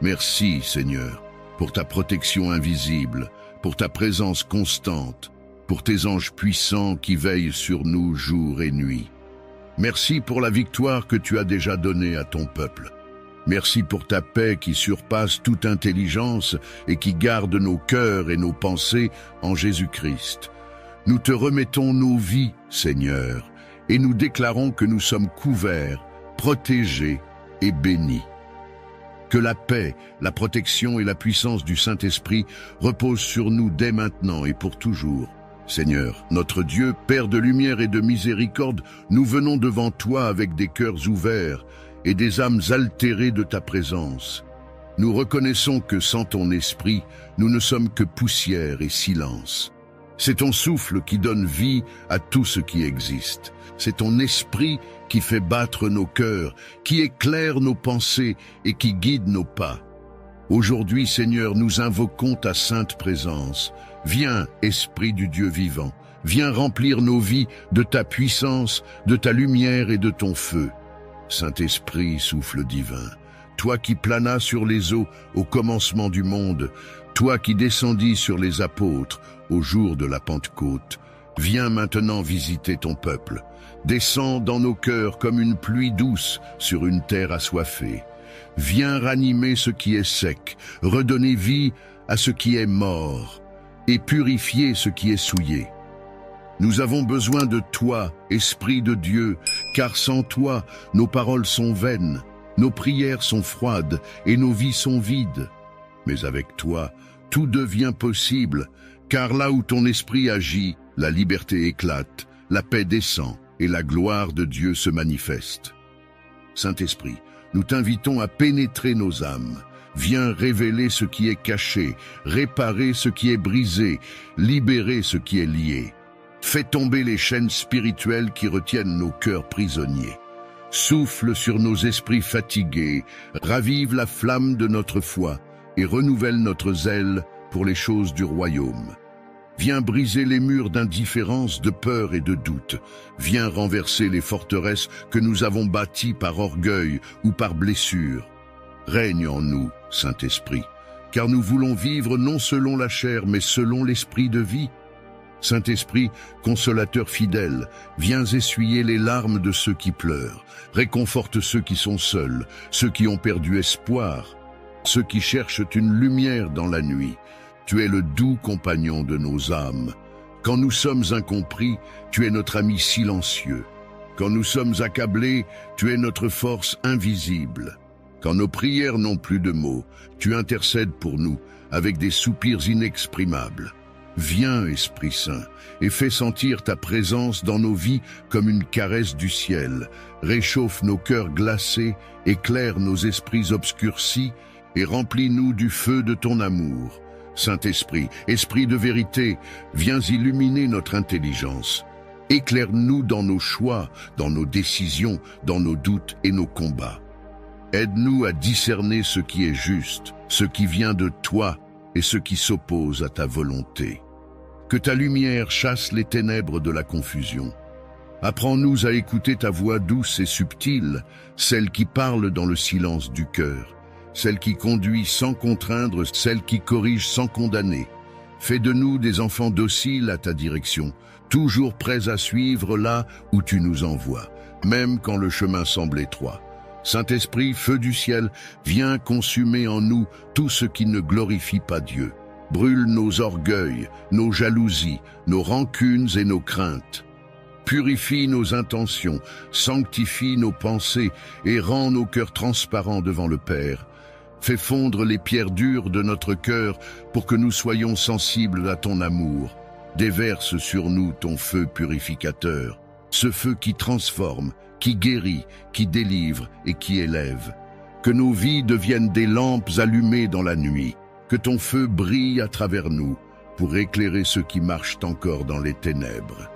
Merci, Seigneur, pour ta protection invisible, pour ta présence constante, pour tes anges puissants qui veillent sur nous jour et nuit. Merci pour la victoire que tu as déjà donnée à ton peuple. Merci pour ta paix qui surpasse toute intelligence et qui garde nos cœurs et nos pensées en Jésus-Christ. Nous te remettons nos vies, Seigneur, et nous déclarons que nous sommes couverts, protégés et bénis. Que la paix, la protection et la puissance du Saint-Esprit reposent sur nous dès maintenant et pour toujours. Seigneur, notre Dieu, Père de lumière et de miséricorde, nous venons devant toi avec des cœurs ouverts et des âmes altérées de ta présence. Nous reconnaissons que sans ton esprit, nous ne sommes que poussière et silence. C'est ton souffle qui donne vie à tout ce qui existe. C'est ton esprit qui fait battre nos cœurs, qui éclaire nos pensées et qui guide nos pas. Aujourd'hui, Seigneur, nous invoquons ta sainte présence. Viens, Esprit du Dieu vivant, viens remplir nos vies de ta puissance, de ta lumière et de ton feu. Saint-Esprit, souffle divin, toi qui planas sur les eaux au commencement du monde, toi qui descendis sur les apôtres au jour de la Pentecôte, viens maintenant visiter ton peuple. Descends dans nos cœurs comme une pluie douce sur une terre assoiffée. Viens ranimer ce qui est sec, redonner vie à ce qui est mort et purifier ce qui est souillé. Nous avons besoin de toi, Esprit de Dieu, car sans toi, nos paroles sont vaines, nos prières sont froides et nos vies sont vides. Mais avec toi, tout devient possible, car là où ton esprit agit, la liberté éclate, la paix descend et la gloire de Dieu se manifeste. Saint-Esprit, nous t'invitons à pénétrer nos âmes. Viens révéler ce qui est caché, réparer ce qui est brisé, libérer ce qui est lié. Fais tomber les chaînes spirituelles qui retiennent nos cœurs prisonniers. Souffle sur nos esprits fatigués, ravive la flamme de notre foi et renouvelle notre zèle pour les choses du royaume. Viens briser les murs d'indifférence, de peur et de doute. Viens renverser les forteresses que nous avons bâties par orgueil ou par blessure. Règne en nous, Saint-Esprit, car nous voulons vivre non selon la chair, mais selon l'esprit de vie. Saint-Esprit, consolateur fidèle, viens essuyer les larmes de ceux qui pleurent, réconforte ceux qui sont seuls, ceux qui ont perdu espoir, ceux qui cherchent une lumière dans la nuit. Tu es le doux compagnon de nos âmes. Quand nous sommes incompris, tu es notre ami silencieux. Quand nous sommes accablés, tu es notre force invisible. Quand nos prières n'ont plus de mots, tu intercèdes pour nous avec des soupirs inexprimables. Viens, Esprit Saint, et fais sentir ta présence dans nos vies comme une caresse du ciel. Réchauffe nos cœurs glacés, éclaire nos esprits obscurcis et remplis-nous du feu de ton amour. Saint-Esprit, Esprit de vérité, viens illuminer notre intelligence. Éclaire-nous dans nos choix, dans nos décisions, dans nos doutes et nos combats. Aide-nous à discerner ce qui est juste, ce qui vient de toi et ce qui s'oppose à ta volonté. Que ta lumière chasse les ténèbres de la confusion. Apprends-nous à écouter ta voix douce et subtile, celle qui parle dans le silence du cœur, celle qui conduit sans contraindre, celle qui corrige sans condamner. Fais de nous des enfants dociles à ta direction, toujours prêts à suivre là où tu nous envoies, même quand le chemin semble étroit. Saint-Esprit, feu du ciel, viens consumer en nous tout ce qui ne glorifie pas Dieu. Brûle nos orgueils, nos jalousies, nos rancunes et nos craintes. Purifie nos intentions, sanctifie nos pensées et rend nos cœurs transparents devant le Père. Fais fondre les pierres dures de notre cœur pour que nous soyons sensibles à ton amour. Déverse sur nous ton feu purificateur, ce feu qui transforme, qui guérit, qui délivre et qui élève. Que nos vies deviennent des lampes allumées dans la nuit. Que ton feu brille à travers nous pour éclairer ceux qui marchent encore dans les ténèbres.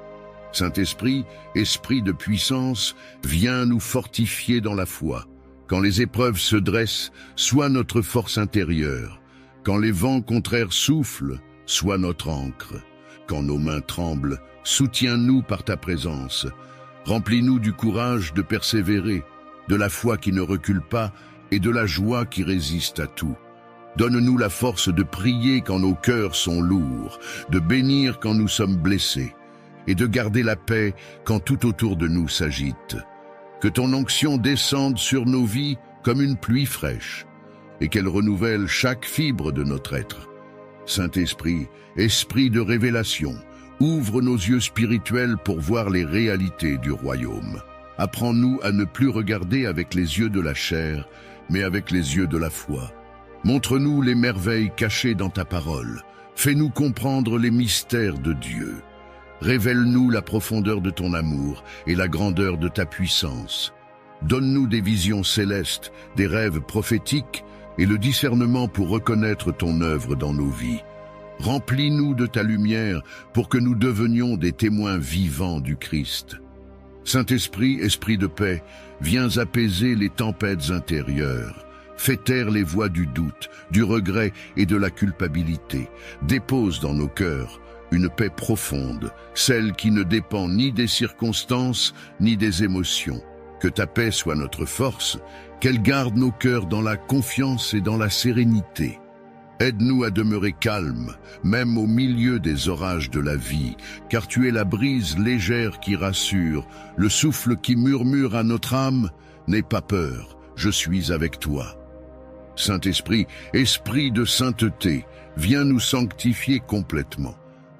Saint-Esprit, Esprit de puissance, viens nous fortifier dans la foi. Quand les épreuves se dressent, sois notre force intérieure. Quand les vents contraires soufflent, sois notre ancre. Quand nos mains tremblent, soutiens-nous par ta présence. Remplis-nous du courage de persévérer, de la foi qui ne recule pas et de la joie qui résiste à tout. Donne-nous la force de prier quand nos cœurs sont lourds, de bénir quand nous sommes blessés, et de garder la paix quand tout autour de nous s'agite. Que ton onction descende sur nos vies comme une pluie fraîche, et qu'elle renouvelle chaque fibre de notre être. Saint-Esprit, Esprit de révélation, ouvre nos yeux spirituels pour voir les réalités du royaume. Apprends-nous à ne plus regarder avec les yeux de la chair, mais avec les yeux de la foi. Montre-nous les merveilles cachées dans ta parole. Fais-nous comprendre les mystères de Dieu. Révèle-nous la profondeur de ton amour et la grandeur de ta puissance. Donne-nous des visions célestes, des rêves prophétiques et le discernement pour reconnaître ton œuvre dans nos vies. Remplis-nous de ta lumière pour que nous devenions des témoins vivants du Christ. Saint-Esprit, Esprit de paix, viens apaiser les tempêtes intérieures. Fais taire les voix du doute, du regret et de la culpabilité. Dépose dans nos cœurs une paix profonde, celle qui ne dépend ni des circonstances ni des émotions. Que ta paix soit notre force, qu'elle garde nos cœurs dans la confiance et dans la sérénité. Aide-nous à demeurer calmes, même au milieu des orages de la vie, car tu es la brise légère qui rassure, le souffle qui murmure à notre âme. N'aie pas peur, je suis avec toi. Saint-Esprit, esprit de sainteté, viens nous sanctifier complètement.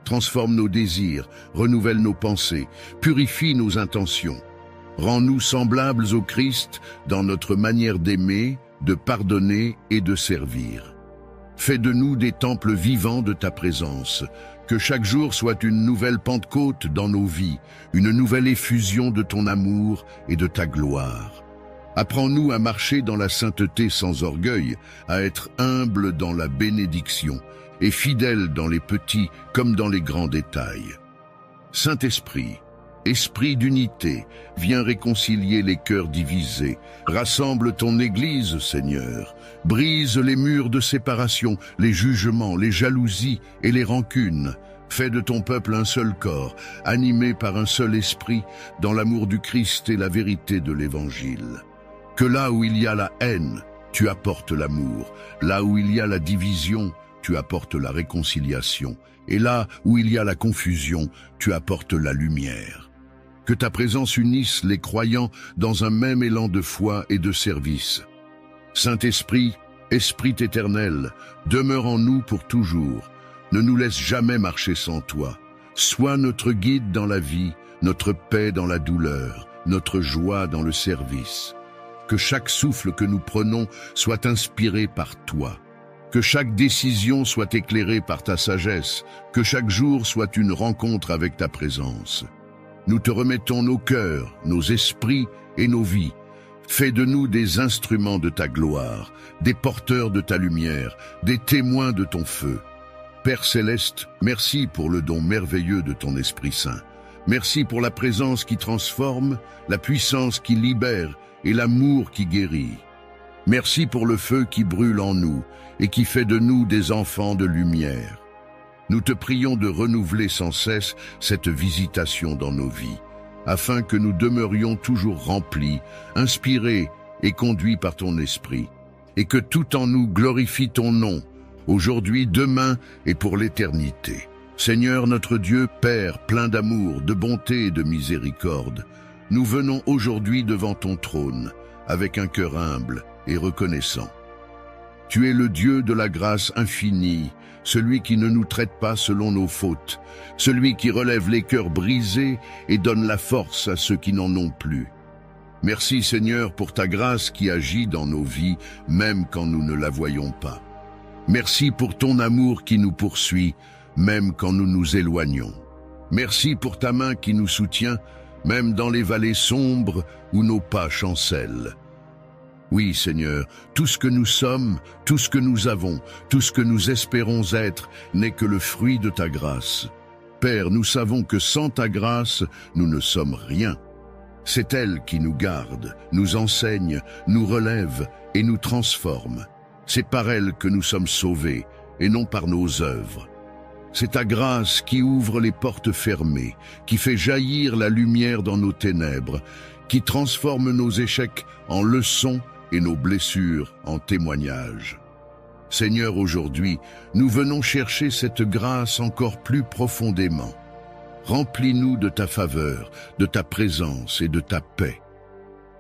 Transforme nos désirs, renouvelle nos pensées, purifie nos intentions. Rends-nous semblables au Christ dans notre manière d'aimer, de pardonner et de servir. Fais de nous des temples vivants de ta présence, que chaque jour soit une nouvelle Pentecôte dans nos vies, une nouvelle effusion de ton amour et de ta gloire. Apprends-nous à marcher dans la sainteté sans orgueil, à être humbles dans la bénédiction et fidèles dans les petits comme dans les grands détails. Saint-Esprit, Esprit d'unité, viens réconcilier les cœurs divisés. Rassemble ton Église, Seigneur. Brise les murs de séparation, les jugements, les jalousies et les rancunes. Fais de ton peuple un seul corps, animé par un seul esprit, dans l'amour du Christ et la vérité de l'Évangile. Que là où il y a la haine, tu apportes l'amour. Là où il y a la division, tu apportes la réconciliation. Et là où il y a la confusion, tu apportes la lumière. Que ta présence unisse les croyants dans un même élan de foi et de service. Saint-Esprit, Esprit éternel, demeure en nous pour toujours. Ne nous laisse jamais marcher sans toi. Sois notre guide dans la vie, notre paix dans la douleur, notre joie dans le service. Que chaque souffle que nous prenons soit inspiré par toi. Que chaque décision soit éclairée par ta sagesse. Que chaque jour soit une rencontre avec ta présence. Nous te remettons nos cœurs, nos esprits et nos vies. Fais de nous des instruments de ta gloire, des porteurs de ta lumière, des témoins de ton feu. Père céleste, merci pour le don merveilleux de ton Esprit Saint. Merci pour la présence qui transforme, la puissance qui libère et l'amour qui guérit. Merci pour le feu qui brûle en nous et qui fait de nous des enfants de lumière. Nous te prions de renouveler sans cesse cette visitation dans nos vies, afin que nous demeurions toujours remplis, inspirés et conduits par ton Esprit, et que tout en nous glorifie ton nom, aujourd'hui, demain et pour l'éternité. Seigneur notre Dieu, Père plein d'amour, de bonté et de miséricorde, nous venons aujourd'hui devant ton trône, avec un cœur humble et reconnaissant. Tu es le Dieu de la grâce infinie, celui qui ne nous traite pas selon nos fautes, celui qui relève les cœurs brisés et donne la force à ceux qui n'en ont plus. Merci Seigneur pour ta grâce qui agit dans nos vies, même quand nous ne la voyons pas. Merci pour ton amour qui nous poursuit, même quand nous nous éloignons. Merci pour ta main qui nous soutient, même dans les vallées sombres où nos pas chancellent. Oui, Seigneur, tout ce que nous sommes, tout ce que nous avons, tout ce que nous espérons être n'est que le fruit de ta grâce. Père, nous savons que sans ta grâce, nous ne sommes rien. C'est elle qui nous garde, nous enseigne, nous relève et nous transforme. C'est par elle que nous sommes sauvés et non par nos œuvres. C'est ta grâce qui ouvre les portes fermées, qui fait jaillir la lumière dans nos ténèbres, qui transforme nos échecs en leçons et nos blessures en témoignages. Seigneur, aujourd'hui, nous venons chercher cette grâce encore plus profondément. Remplis-nous de ta faveur, de ta présence et de ta paix.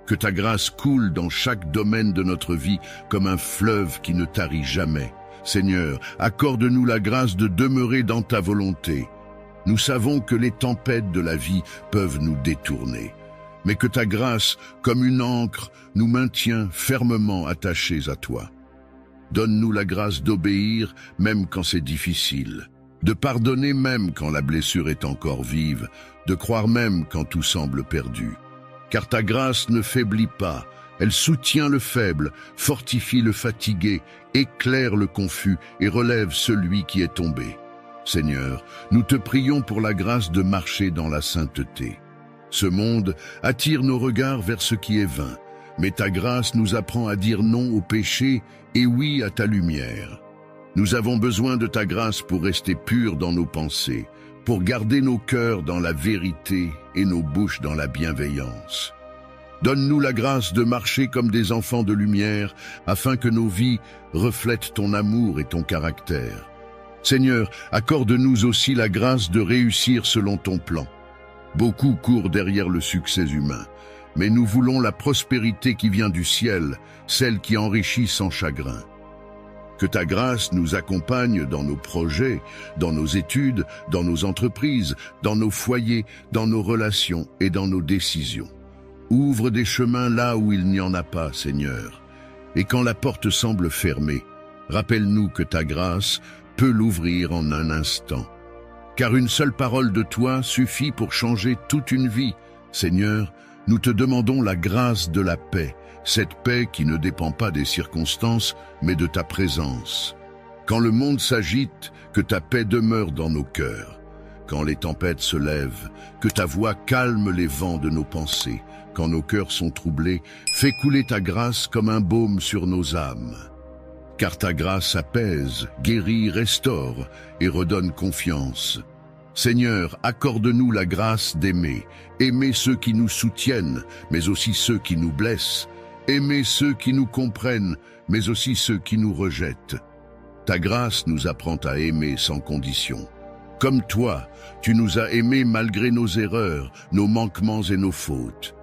Que ta grâce coule dans chaque domaine de notre vie comme un fleuve qui ne tarit jamais. Seigneur, accorde-nous la grâce de demeurer dans ta volonté. Nous savons que les tempêtes de la vie peuvent nous détourner, mais que ta grâce, comme une ancre, nous maintient fermement attachés à toi. Donne-nous la grâce d'obéir même quand c'est difficile, de pardonner même quand la blessure est encore vive, de croire même quand tout semble perdu. Car ta grâce ne faiblit pas, elle soutient le faible, fortifie le fatigué, éclaire le confus et relève celui qui est tombé. Seigneur, nous te prions pour la grâce de marcher dans la sainteté. Ce monde attire nos regards vers ce qui est vain, mais ta grâce nous apprend à dire non au péché et oui à ta lumière. Nous avons besoin de ta grâce pour rester purs dans nos pensées, pour garder nos cœurs dans la vérité et nos bouches dans la bienveillance. Donne-nous la grâce de marcher comme des enfants de lumière, afin que nos vies reflètent ton amour et ton caractère. Seigneur, accorde-nous aussi la grâce de réussir selon ton plan. Beaucoup courent derrière le succès humain, mais nous voulons la prospérité qui vient du ciel, celle qui enrichit sans chagrin. Que ta grâce nous accompagne dans nos projets, dans nos études, dans nos entreprises, dans nos foyers, dans nos relations et dans nos décisions. Ouvre des chemins là où il n'y en a pas, Seigneur. Et quand la porte semble fermée, rappelle-nous que ta grâce peut l'ouvrir en un instant. Car une seule parole de toi suffit pour changer toute une vie. Seigneur, nous te demandons la grâce de la paix, cette paix qui ne dépend pas des circonstances, mais de ta présence. Quand le monde s'agite, que ta paix demeure dans nos cœurs. Quand les tempêtes se lèvent, que ta voix calme les vents de nos pensées. Quand nos cœurs sont troublés, fais couler ta grâce comme un baume sur nos âmes. Car ta grâce apaise, guérit, restaure et redonne confiance. Seigneur, accorde-nous la grâce d'aimer, aimer ceux qui nous soutiennent, mais aussi ceux qui nous blessent, aimer ceux qui nous comprennent, mais aussi ceux qui nous rejettent. Ta grâce nous apprend à aimer sans condition. Comme toi, tu nous as aimés malgré nos erreurs, nos manquements et nos fautes.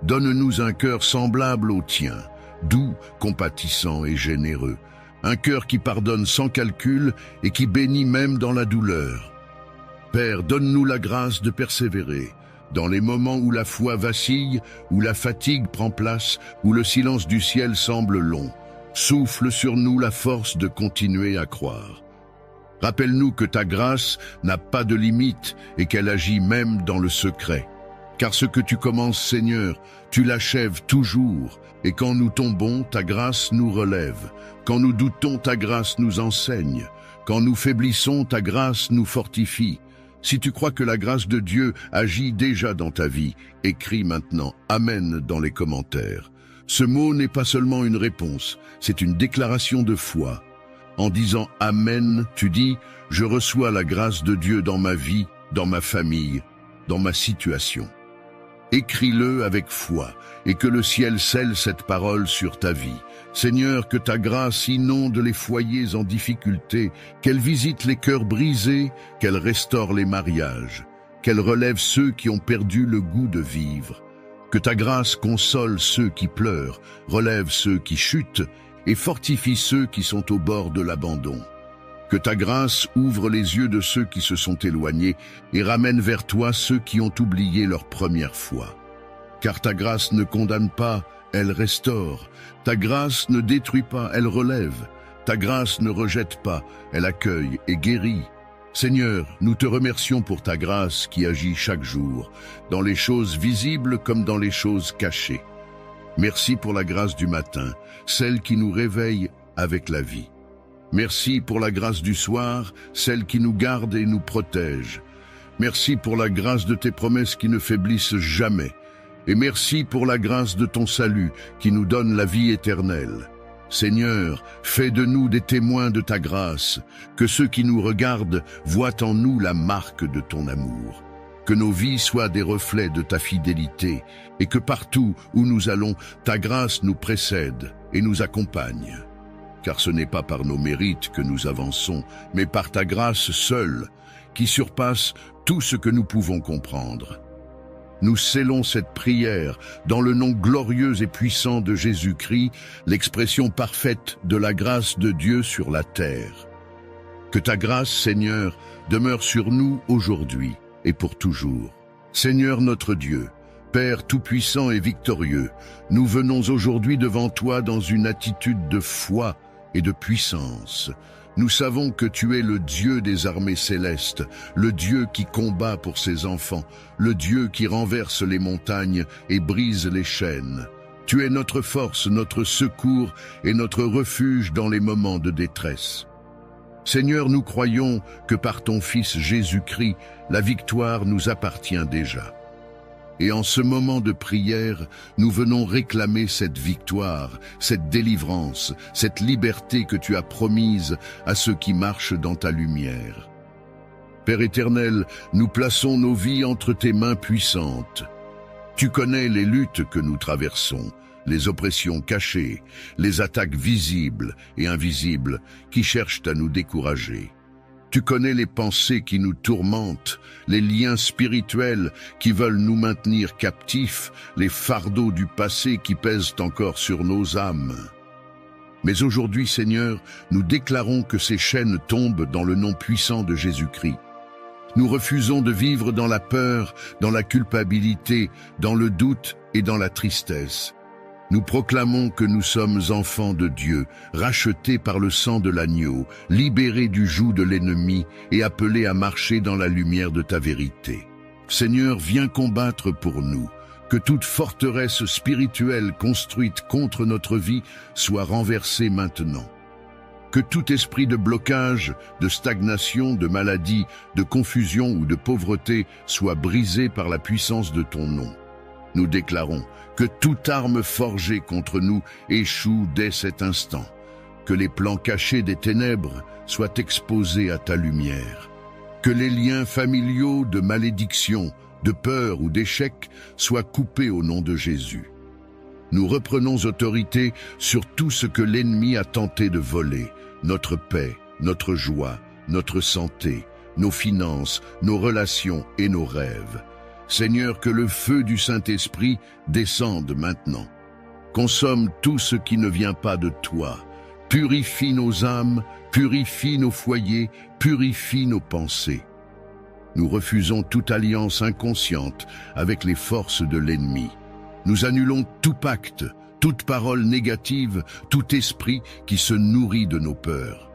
Donne-nous un cœur semblable au tien, doux, compatissant et généreux, un cœur qui pardonne sans calcul et qui bénit même dans la douleur. Père, donne-nous la grâce de persévérer, dans les moments où la foi vacille, où la fatigue prend place, où le silence du ciel semble long. Souffle sur nous la force de continuer à croire. Rappelle-nous que ta grâce n'a pas de limite et qu'elle agit même dans le secret. Car ce que tu commences, Seigneur, tu l'achèves toujours. Et quand nous tombons, ta grâce nous relève. Quand nous doutons, ta grâce nous enseigne. Quand nous faiblissons, ta grâce nous fortifie. Si tu crois que la grâce de Dieu agit déjà dans ta vie, écris maintenant « Amen » dans les commentaires. Ce mot n'est pas seulement une réponse, c'est une déclaration de foi. En disant « Amen », tu dis « Je reçois la grâce de Dieu dans ma vie, dans ma famille, dans ma situation ». Écris-le avec foi et que le ciel scelle cette parole sur ta vie. Seigneur, que ta grâce inonde les foyers en difficulté, qu'elle visite les cœurs brisés, qu'elle restaure les mariages, qu'elle relève ceux qui ont perdu le goût de vivre. Que ta grâce console ceux qui pleurent, relève ceux qui chutent et fortifie ceux qui sont au bord de l'abandon. Que ta grâce ouvre les yeux de ceux qui se sont éloignés et ramène vers toi ceux qui ont oublié leur première foi. Car ta grâce ne condamne pas, elle restaure. Ta grâce ne détruit pas, elle relève. Ta grâce ne rejette pas, elle accueille et guérit. Seigneur, nous te remercions pour ta grâce qui agit chaque jour, dans les choses visibles comme dans les choses cachées. Merci pour la grâce du matin, celle qui nous réveille avec la vie. Merci pour la grâce du soir, celle qui nous garde et nous protège. Merci pour la grâce de tes promesses qui ne faiblissent jamais. Et merci pour la grâce de ton salut qui nous donne la vie éternelle. Seigneur, fais de nous des témoins de ta grâce, que ceux qui nous regardent voient en nous la marque de ton amour. Que nos vies soient des reflets de ta fidélité et que partout où nous allons, ta grâce nous précède et nous accompagne. Car ce n'est pas par nos mérites que nous avançons, mais par ta grâce seule, qui surpasse tout ce que nous pouvons comprendre. Nous scellons cette prière dans le nom glorieux et puissant de Jésus-Christ, l'expression parfaite de la grâce de Dieu sur la terre. Que ta grâce, Seigneur, demeure sur nous aujourd'hui et pour toujours. Seigneur notre Dieu, Père tout-puissant et victorieux, nous venons aujourd'hui devant toi dans une attitude de foi et de puissance. Nous savons que tu es le Dieu des armées célestes, le Dieu qui combat pour ses enfants, le Dieu qui renverse les montagnes et brise les chaînes. Tu es notre force, notre secours et notre refuge dans les moments de détresse. Seigneur, nous croyons que par ton Fils Jésus-Christ, la victoire nous appartient déjà. Et en ce moment de prière, nous venons réclamer cette victoire, cette délivrance, cette liberté que tu as promise à ceux qui marchent dans ta lumière. Père éternel, nous plaçons nos vies entre tes mains puissantes. Tu connais les luttes que nous traversons, les oppressions cachées, les attaques visibles et invisibles qui cherchent à nous décourager. Tu connais les pensées qui nous tourmentent, les liens spirituels qui veulent nous maintenir captifs, les fardeaux du passé qui pèsent encore sur nos âmes. Mais aujourd'hui, Seigneur, nous déclarons que ces chaînes tombent dans le nom puissant de Jésus-Christ. Nous refusons de vivre dans la peur, dans la culpabilité, dans le doute et dans la tristesse. Nous proclamons que nous sommes enfants de Dieu, rachetés par le sang de l'agneau, libérés du joug de l'ennemi et appelés à marcher dans la lumière de ta vérité. Seigneur, viens combattre pour nous, que toute forteresse spirituelle construite contre notre vie soit renversée maintenant. Que tout esprit de blocage, de stagnation, de maladie, de confusion ou de pauvreté soit brisé par la puissance de ton nom. Nous déclarons que toute arme forgée contre nous échoue dès cet instant, que les plans cachés des ténèbres soient exposés à ta lumière, que les liens familiaux de malédiction, de peur ou d'échec soient coupés au nom de Jésus. Nous reprenons autorité sur tout ce que l'ennemi a tenté de voler, notre paix, notre joie, notre santé, nos finances, nos relations et nos rêves. Seigneur, que le feu du Saint-Esprit descende maintenant. Consomme tout ce qui ne vient pas de toi. Purifie nos âmes, purifie nos foyers, purifie nos pensées. Nous refusons toute alliance inconsciente avec les forces de l'ennemi. Nous annulons tout pacte, toute parole négative, tout esprit qui se nourrit de nos peurs.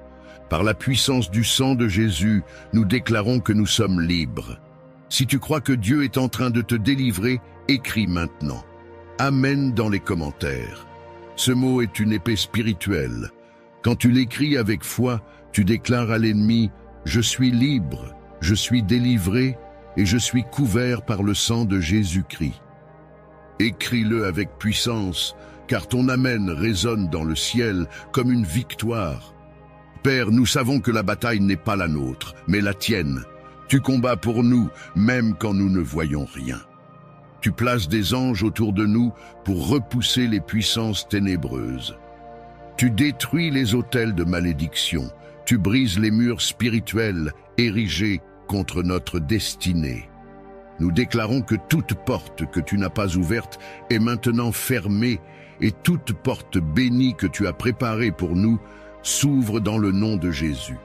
Par la puissance du sang de Jésus, nous déclarons que nous sommes libres. Si tu crois que Dieu est en train de te délivrer, écris maintenant. Amen dans les commentaires. Ce mot est une épée spirituelle. Quand tu l'écris avec foi, tu déclares à l'ennemi « Je suis libre, je suis délivré et je suis couvert par le sang de Jésus-Christ ». Écris-le avec puissance, car ton Amen résonne dans le ciel comme une victoire. Père, nous savons que la bataille n'est pas la nôtre, mais la tienne. Tu combats pour nous, même quand nous ne voyons rien. Tu places des anges autour de nous pour repousser les puissances ténébreuses. Tu détruis les autels de malédiction. Tu brises les murs spirituels érigés contre notre destinée. Nous déclarons que toute porte que tu n'as pas ouverte est maintenant fermée et toute porte bénie que tu as préparée pour nous s'ouvre dans le nom de Jésus.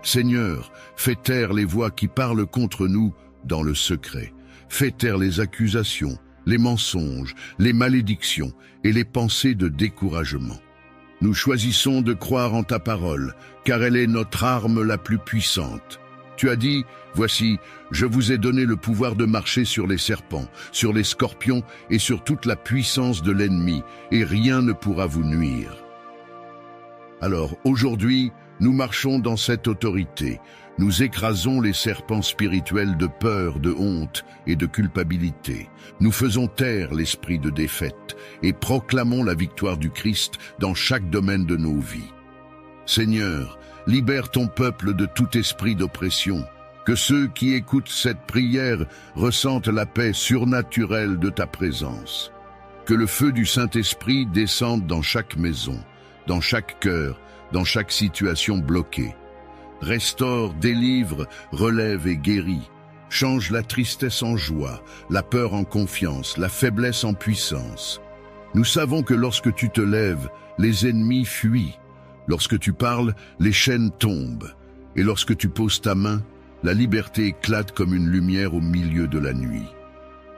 Seigneur, fais taire les voix qui parlent contre nous dans le secret. Fais taire les accusations, les mensonges, les malédictions et les pensées de découragement. Nous choisissons de croire en ta parole, car elle est notre arme la plus puissante. Tu as dit, voici, je vous ai donné le pouvoir de marcher sur les serpents, sur les scorpions et sur toute la puissance de l'ennemi, et rien ne pourra vous nuire. Alors, aujourd'hui, nous marchons dans cette autorité. Nous écrasons les serpents spirituels de peur, de honte et de culpabilité. Nous faisons taire l'esprit de défaite et proclamons la victoire du Christ dans chaque domaine de nos vies. Seigneur, libère ton peuple de tout esprit d'oppression. Que ceux qui écoutent cette prière ressentent la paix surnaturelle de ta présence. Que le feu du Saint-Esprit descende dans chaque maison, dans chaque cœur, dans chaque situation bloquée. Restaure, délivre, relève et guérit. Change la tristesse en joie, la peur en confiance, la faiblesse en puissance. Nous savons que lorsque tu te lèves, les ennemis fuient. Lorsque tu parles, les chaînes tombent. Et lorsque tu poses ta main, la liberté éclate comme une lumière au milieu de la nuit.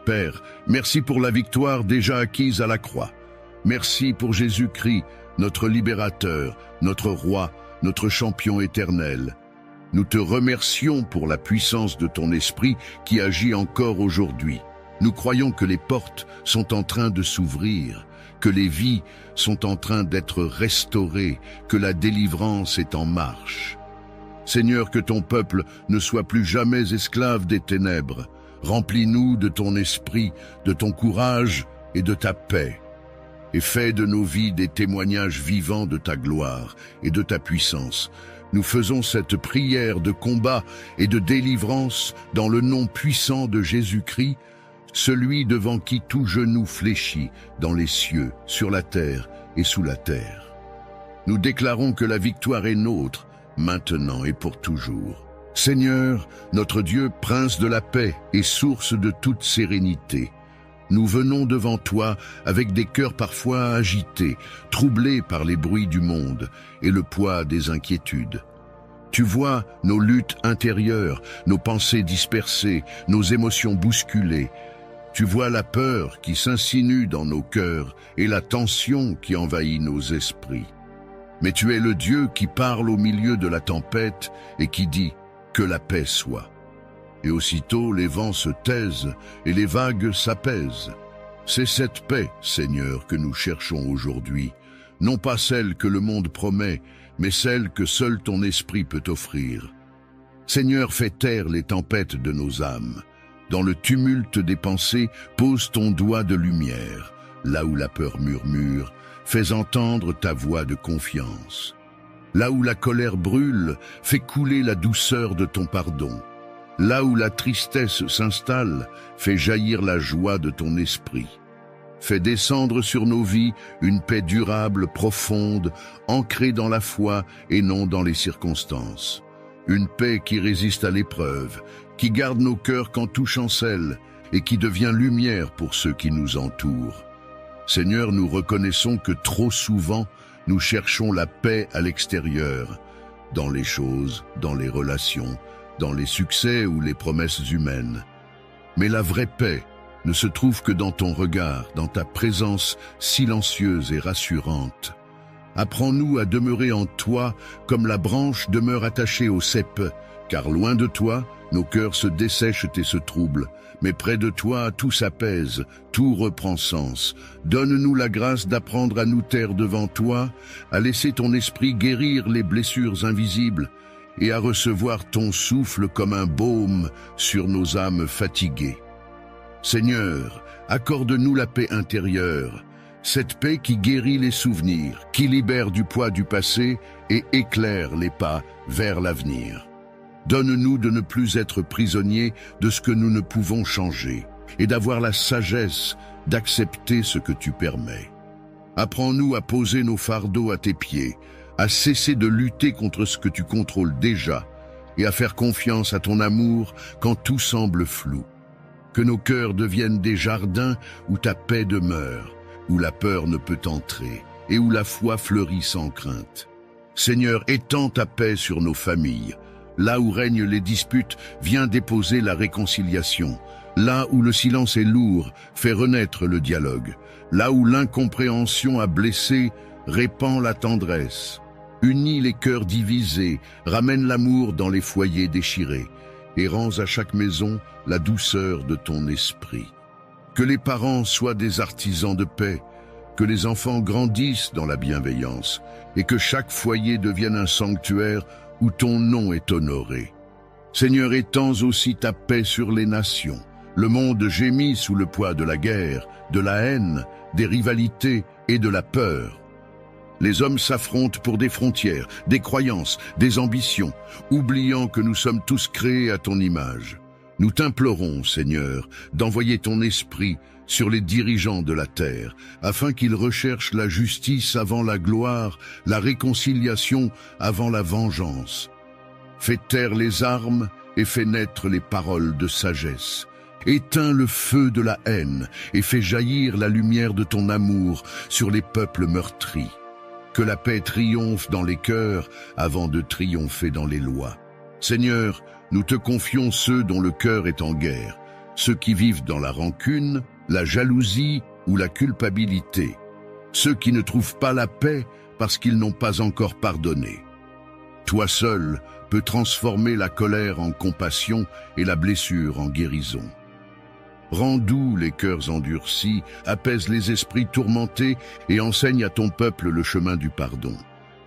Père, merci pour la victoire déjà acquise à la croix. Merci pour Jésus-Christ, notre libérateur, notre roi, notre champion éternel. Nous te remercions pour la puissance de ton esprit qui agit encore aujourd'hui. Nous croyons que les portes sont en train de s'ouvrir, que les vies sont en train d'être restaurées, que la délivrance est en marche. Seigneur, que ton peuple ne soit plus jamais esclave des ténèbres. Remplis-nous de ton esprit, de ton courage et de ta paix. Et fais de nos vies des témoignages vivants de ta gloire et de ta puissance. Nous faisons cette prière de combat et de délivrance dans le nom puissant de Jésus-Christ, celui devant qui tout genou fléchit dans les cieux, sur la terre et sous la terre. Nous déclarons que la victoire est nôtre, maintenant et pour toujours. Seigneur, notre Dieu, Prince de la paix et source de toute sérénité, nous venons devant toi avec des cœurs parfois agités, troublés par les bruits du monde et le poids des inquiétudes. Tu vois nos luttes intérieures, nos pensées dispersées, nos émotions bousculées. Tu vois la peur qui s'insinue dans nos cœurs et la tension qui envahit nos esprits. Mais tu es le Dieu qui parle au milieu de la tempête et qui dit « que la paix soit ». Et aussitôt les vents se taisent et les vagues s'apaisent. C'est cette paix, Seigneur, que nous cherchons aujourd'hui, non pas celle que le monde promet, mais celle que seul ton esprit peut offrir. Seigneur, fais taire les tempêtes de nos âmes. Dans le tumulte des pensées, pose ton doigt de lumière. Là où la peur murmure, fais entendre ta voix de confiance. Là où la colère brûle, fais couler la douceur de ton pardon. Là où la tristesse s'installe, fais jaillir la joie de ton esprit. Fais descendre sur nos vies une paix durable, profonde, ancrée dans la foi et non dans les circonstances. Une paix qui résiste à l'épreuve, qui garde nos cœurs quand tout chancelle et qui devient lumière pour ceux qui nous entourent. Seigneur, nous reconnaissons que trop souvent, nous cherchons la paix à l'extérieur, dans les choses, dans les relations, dans les succès ou les promesses humaines. Mais la vraie paix ne se trouve que dans ton regard, dans ta présence silencieuse et rassurante. Apprends-nous à demeurer en toi comme la branche demeure attachée au cep, car loin de toi, nos cœurs se dessèchent et se troublent. Mais près de toi, tout s'apaise, tout reprend sens. Donne-nous la grâce d'apprendre à nous taire devant toi, à laisser ton esprit guérir les blessures invisibles, et à recevoir ton souffle comme un baume sur nos âmes fatiguées. Seigneur, accorde-nous la paix intérieure, cette paix qui guérit les souvenirs, qui libère du poids du passé et éclaire les pas vers l'avenir. Donne-nous de ne plus être prisonniers de ce que nous ne pouvons changer et d'avoir la sagesse d'accepter ce que tu permets. Apprends-nous à poser nos fardeaux à tes pieds, à cesser de lutter contre ce que tu contrôles déjà et à faire confiance à ton amour quand tout semble flou. Que nos cœurs deviennent des jardins où ta paix demeure, où la peur ne peut entrer et où la foi fleurit sans crainte. Seigneur, étends ta paix sur nos familles. Là où règnent les disputes, viens déposer la réconciliation. Là où le silence est lourd, fais renaître le dialogue. Là où l'incompréhension a blessé, répand la tendresse. Unis les cœurs divisés, ramène l'amour dans les foyers déchirés, et rends à chaque maison la douceur de ton esprit. Que les parents soient des artisans de paix, que les enfants grandissent dans la bienveillance, et que chaque foyer devienne un sanctuaire où ton nom est honoré. Seigneur, étends aussi ta paix sur les nations. Le monde gémit sous le poids de la guerre, de la haine, des rivalités et de la peur. Les hommes s'affrontent pour des frontières, des croyances, des ambitions, oubliant que nous sommes tous créés à ton image. Nous t'implorons, Seigneur, d'envoyer ton esprit sur les dirigeants de la terre, afin qu'ils recherchent la justice avant la gloire, la réconciliation avant la vengeance. Fais taire les armes et fais naître les paroles de sagesse. Éteins le feu de la haine et fais jaillir la lumière de ton amour sur les peuples meurtris. Que la paix triomphe dans les cœurs avant de triompher dans les lois. Seigneur, nous te confions ceux dont le cœur est en guerre, ceux qui vivent dans la rancune, la jalousie ou la culpabilité, ceux qui ne trouvent pas la paix parce qu'ils n'ont pas encore pardonné. Toi seul peux transformer la colère en compassion et la blessure en guérison. Rends doux les cœurs endurcis, apaise les esprits tourmentés et enseigne à ton peuple le chemin du pardon.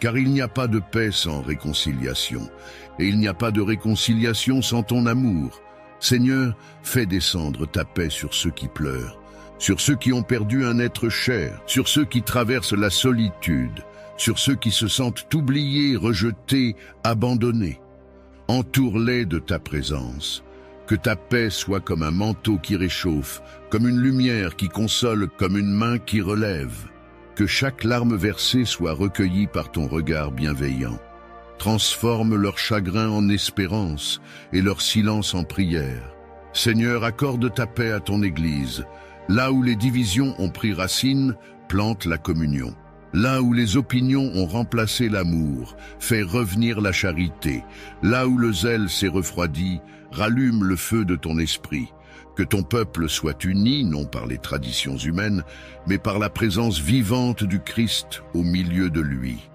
Car il n'y a pas de paix sans réconciliation, et il n'y a pas de réconciliation sans ton amour. Seigneur, fais descendre ta paix sur ceux qui pleurent, sur ceux qui ont perdu un être cher, sur ceux qui traversent la solitude, sur ceux qui se sentent oubliés, rejetés, abandonnés. Entoure-les de ta présence. Que ta paix soit comme un manteau qui réchauffe, comme une lumière qui console, comme une main qui relève. Que chaque larme versée soit recueillie par ton regard bienveillant. Transforme leur chagrin en espérance et leur silence en prière. Seigneur, accorde ta paix à ton Église. Là où les divisions ont pris racine, plante la communion. Là où les opinions ont remplacé l'amour, fais revenir la charité. Là où le zèle s'est refroidi, rallume le feu de ton esprit. Que ton peuple soit uni, non par les traditions humaines, mais par la présence vivante du Christ au milieu de lui.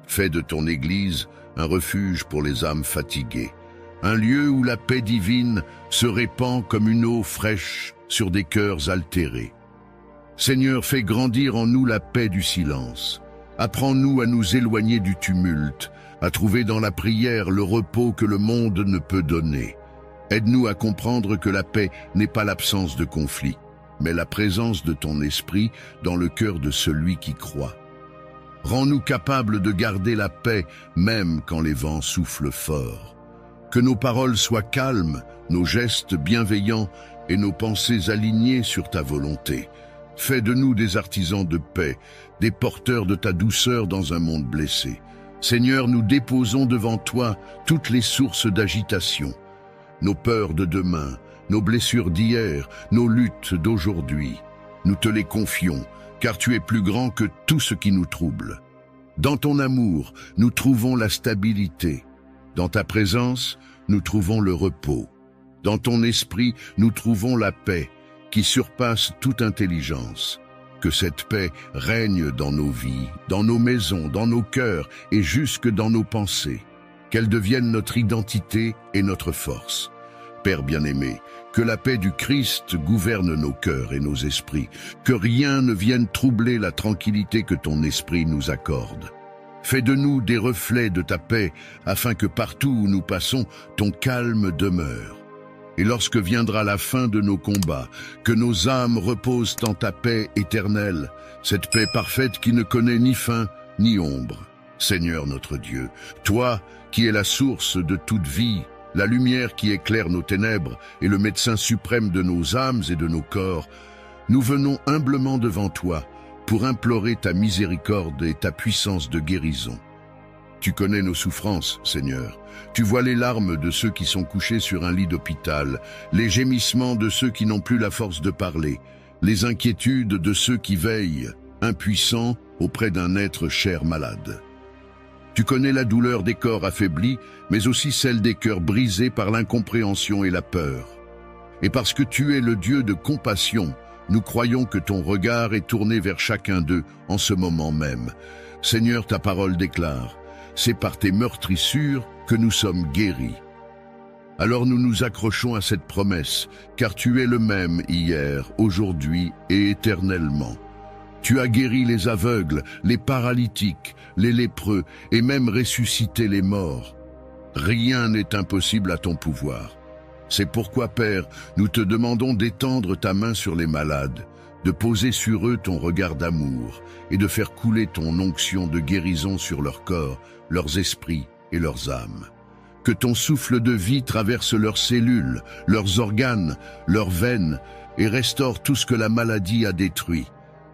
Fais de ton Église un refuge pour les âmes fatiguées, un lieu où la paix divine se répand comme une eau fraîche sur des cœurs altérés. Seigneur, fais grandir en nous la paix du silence. Apprends-nous à nous éloigner du tumulte, à trouver dans la prière le repos que le monde ne peut donner. Aide-nous à comprendre que la paix n'est pas l'absence de conflit, mais la présence de ton esprit dans le cœur de celui qui croit. Rends-nous capables de garder la paix même quand les vents soufflent fort. Que nos paroles soient calmes, nos gestes bienveillants et nos pensées alignées sur ta volonté. Fais de nous des artisans de paix, des porteurs de ta douceur dans un monde blessé. Seigneur, nous déposons devant toi toutes les sources d'agitation, nos peurs de demain, nos blessures d'hier, nos luttes d'aujourd'hui. Nous te les confions, car tu es plus grand que tout ce qui nous trouble. Dans ton amour, nous trouvons la stabilité. Dans ta présence, nous trouvons le repos. Dans ton esprit, nous trouvons la paix, qui surpasse toute intelligence. Que cette paix règne dans nos vies, dans nos maisons, dans nos cœurs et jusque dans nos pensées. Qu'elle devienne notre identité et notre force. Père bien-aimé, que la paix du Christ gouverne nos cœurs et nos esprits, que rien ne vienne troubler la tranquillité que ton esprit nous accorde. Fais de nous des reflets de ta paix, afin que partout où nous passons, ton calme demeure. Et lorsque viendra la fin de nos combats, que nos âmes reposent en ta paix éternelle, cette paix parfaite qui ne connaît ni fin ni ombre. Seigneur notre Dieu, toi qui es la source de toute vie, la lumière qui éclaire nos ténèbres et le médecin suprême de nos âmes et de nos corps, nous venons humblement devant toi pour implorer ta miséricorde et ta puissance de guérison. Tu connais nos souffrances, Seigneur. Tu vois les larmes de ceux qui sont couchés sur un lit d'hôpital, les gémissements de ceux qui n'ont plus la force de parler, les inquiétudes de ceux qui veillent, impuissants, auprès d'un être cher malade. Tu connais la douleur des corps affaiblis, mais aussi celle des cœurs brisés par l'incompréhension et la peur. Et parce que tu es le Dieu de compassion, nous croyons que ton regard est tourné vers chacun d'eux en ce moment même. Seigneur, ta parole déclare: c'est par tes meurtrissures que nous sommes guéris. Alors nous nous accrochons à cette promesse, car tu es le même hier, aujourd'hui et éternellement. Tu as guéri les aveugles, les paralytiques, les lépreux et même ressuscité les morts. Rien n'est impossible à ton pouvoir. C'est pourquoi, Père, nous te demandons d'étendre ta main sur les malades, de poser sur eux ton regard d'amour et de faire couler ton onction de guérison sur leur corps, leurs esprits et leurs âmes. Que ton souffle de vie traverse leurs cellules, leurs organes, leurs veines et restaure tout ce que la maladie a détruit.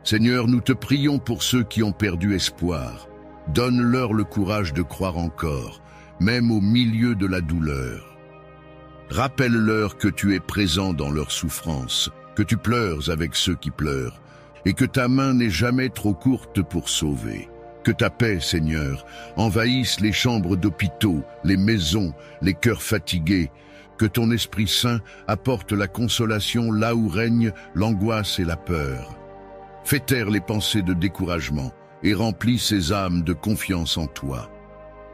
Seigneur, nous te prions pour ceux qui ont perdu espoir. Donne-leur le courage de croire encore, même au milieu de la douleur. Rappelle-leur que tu es présent dans leurs souffrances, que tu pleures avec ceux qui pleurent, et que ta main n'est jamais trop courte pour sauver. Que ta paix, Seigneur, envahisse les chambres d'hôpitaux, les maisons, les cœurs fatigués. Que ton Esprit Saint apporte la consolation là où règne l'angoisse et la peur. Fais taire les pensées de découragement et remplis ces âmes de confiance en toi.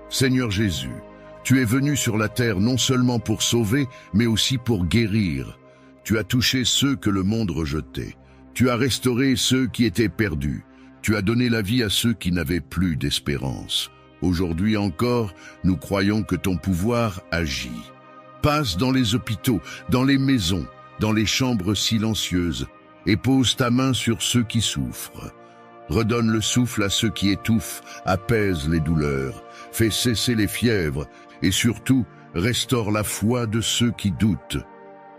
Seigneur Jésus, tu es venu sur la terre non seulement pour sauver, mais aussi pour guérir. Tu as touché ceux que le monde rejetait. Tu as restauré ceux qui étaient perdus. Tu as donné la vie à ceux qui n'avaient plus d'espérance. Aujourd'hui encore, nous croyons que ton pouvoir agit. Passe dans les hôpitaux, dans les maisons, dans les chambres silencieuses, et pose ta main sur ceux qui souffrent. Redonne le souffle à ceux qui étouffent, apaise les douleurs, fais cesser les fièvres, et surtout, restaure la foi de ceux qui doutent.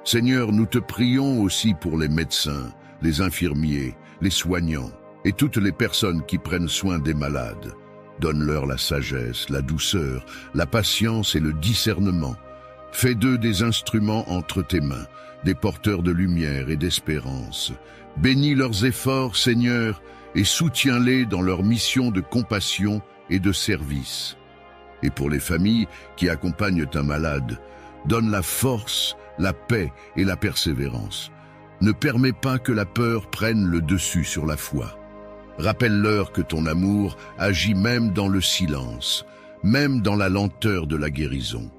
Seigneur, nous te prions aussi pour les médecins, les infirmiers, les soignants, et toutes les personnes qui prennent soin des malades. Donne-leur la sagesse, la douceur, la patience et le discernement. Fais d'eux des instruments entre tes mains, des porteurs de lumière et d'espérance. Bénis leurs efforts, Seigneur, et soutiens-les dans leur mission de compassion et de service. Et pour les familles qui accompagnent un malade, donne la force, la paix et la persévérance. Ne permets pas que la peur prenne le dessus sur la foi. Rappelle-leur que ton amour agit même dans le silence, même dans la lenteur de la guérison.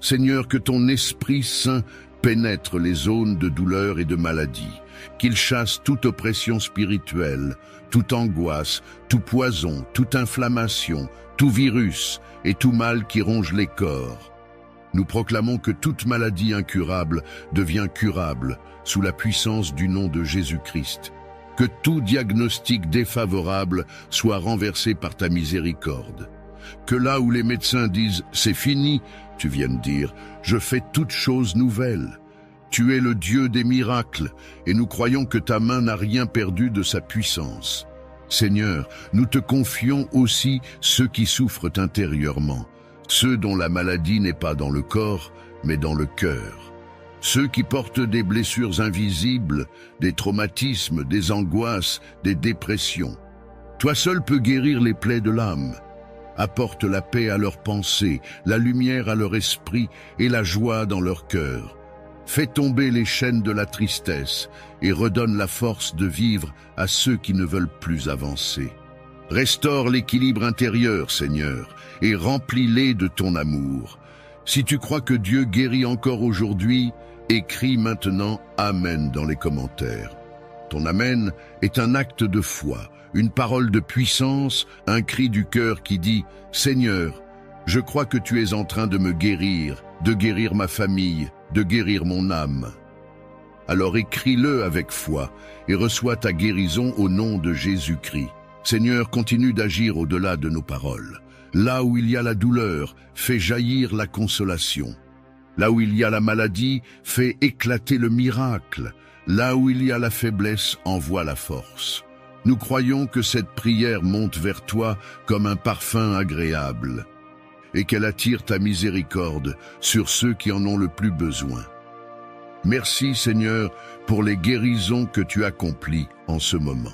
Seigneur, que ton Esprit Saint pénètre les zones de douleur et de maladie, qu'il chasse toute oppression spirituelle, toute angoisse, tout poison, toute inflammation, tout virus et tout mal qui ronge les corps. Nous proclamons que toute maladie incurable devient curable sous la puissance du nom de Jésus-Christ. Que tout diagnostic défavorable soit renversé par ta miséricorde. Que là où les médecins disent « c'est fini », tu viennes dire « je fais toutes choses nouvelles ». Tu es le Dieu des miracles et nous croyons que ta main n'a rien perdu de sa puissance. Seigneur, nous te confions aussi ceux qui souffrent intérieurement, ceux dont la maladie n'est pas dans le corps, mais dans le cœur. Ceux qui portent des blessures invisibles, des traumatismes, des angoisses, des dépressions. Toi seul peux guérir les plaies de l'âme. Apporte la paix à leurs pensées, la lumière à leur esprit et la joie dans leur cœur. Fais tomber les chaînes de la tristesse et redonne la force de vivre à ceux qui ne veulent plus avancer. Restaure l'équilibre intérieur, Seigneur, et remplis-les de ton amour. Si tu crois que Dieu guérit encore aujourd'hui, écris maintenant « Amen » dans les commentaires. Ton « Amen » est un acte de foi, une parole de puissance, un cri du cœur qui dit « Seigneur, je crois que tu es en train de me guérir, de guérir ma famille, de guérir mon âme. » Alors écris-le avec foi et reçois ta guérison au nom de Jésus-Christ. Seigneur, continue d'agir au-delà de nos paroles. Là où il y a la douleur, fais jaillir la consolation. Là où il y a la maladie, fais éclater le miracle. Là où il y a la faiblesse, envoie la force. Nous croyons que cette prière monte vers toi comme un parfum agréable et qu'elle attire ta miséricorde sur ceux qui en ont le plus besoin. Merci Seigneur pour les guérisons que tu accomplis en ce moment.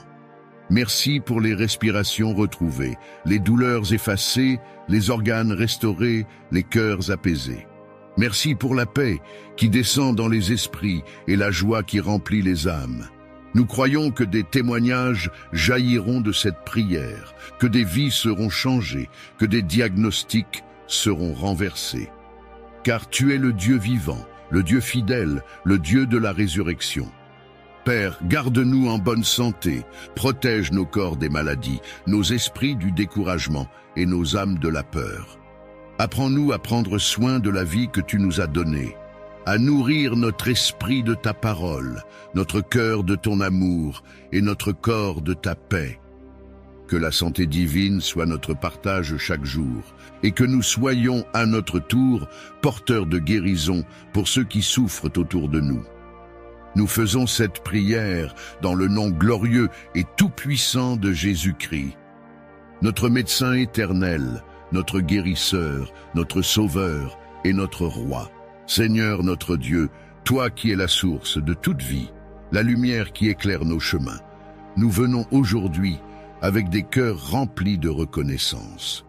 Merci pour les respirations retrouvées, les douleurs effacées, les organes restaurés, les cœurs apaisés. Merci pour la paix qui descend dans les esprits et la joie qui remplit les âmes. Nous croyons que des témoignages jailliront de cette prière, que des vies seront changées, que des diagnostics seront renversés. Car tu es le Dieu vivant, le Dieu fidèle, le Dieu de la résurrection. Père, garde-nous en bonne santé, protège nos corps des maladies, nos esprits du découragement et nos âmes de la peur. Apprends-nous à prendre soin de la vie que tu nous as donnée, à nourrir notre esprit de ta parole, notre cœur de ton amour et notre corps de ta paix. Que la santé divine soit notre partage chaque jour et que nous soyons à notre tour porteurs de guérison pour ceux qui souffrent autour de nous. Nous faisons cette prière dans le nom glorieux et tout-puissant de Jésus-Christ, notre médecin éternel, notre guérisseur, notre sauveur et notre roi. Seigneur notre Dieu, toi qui es la source de toute vie, la lumière qui éclaire nos chemins, nous venons aujourd'hui avec des cœurs remplis de reconnaissance.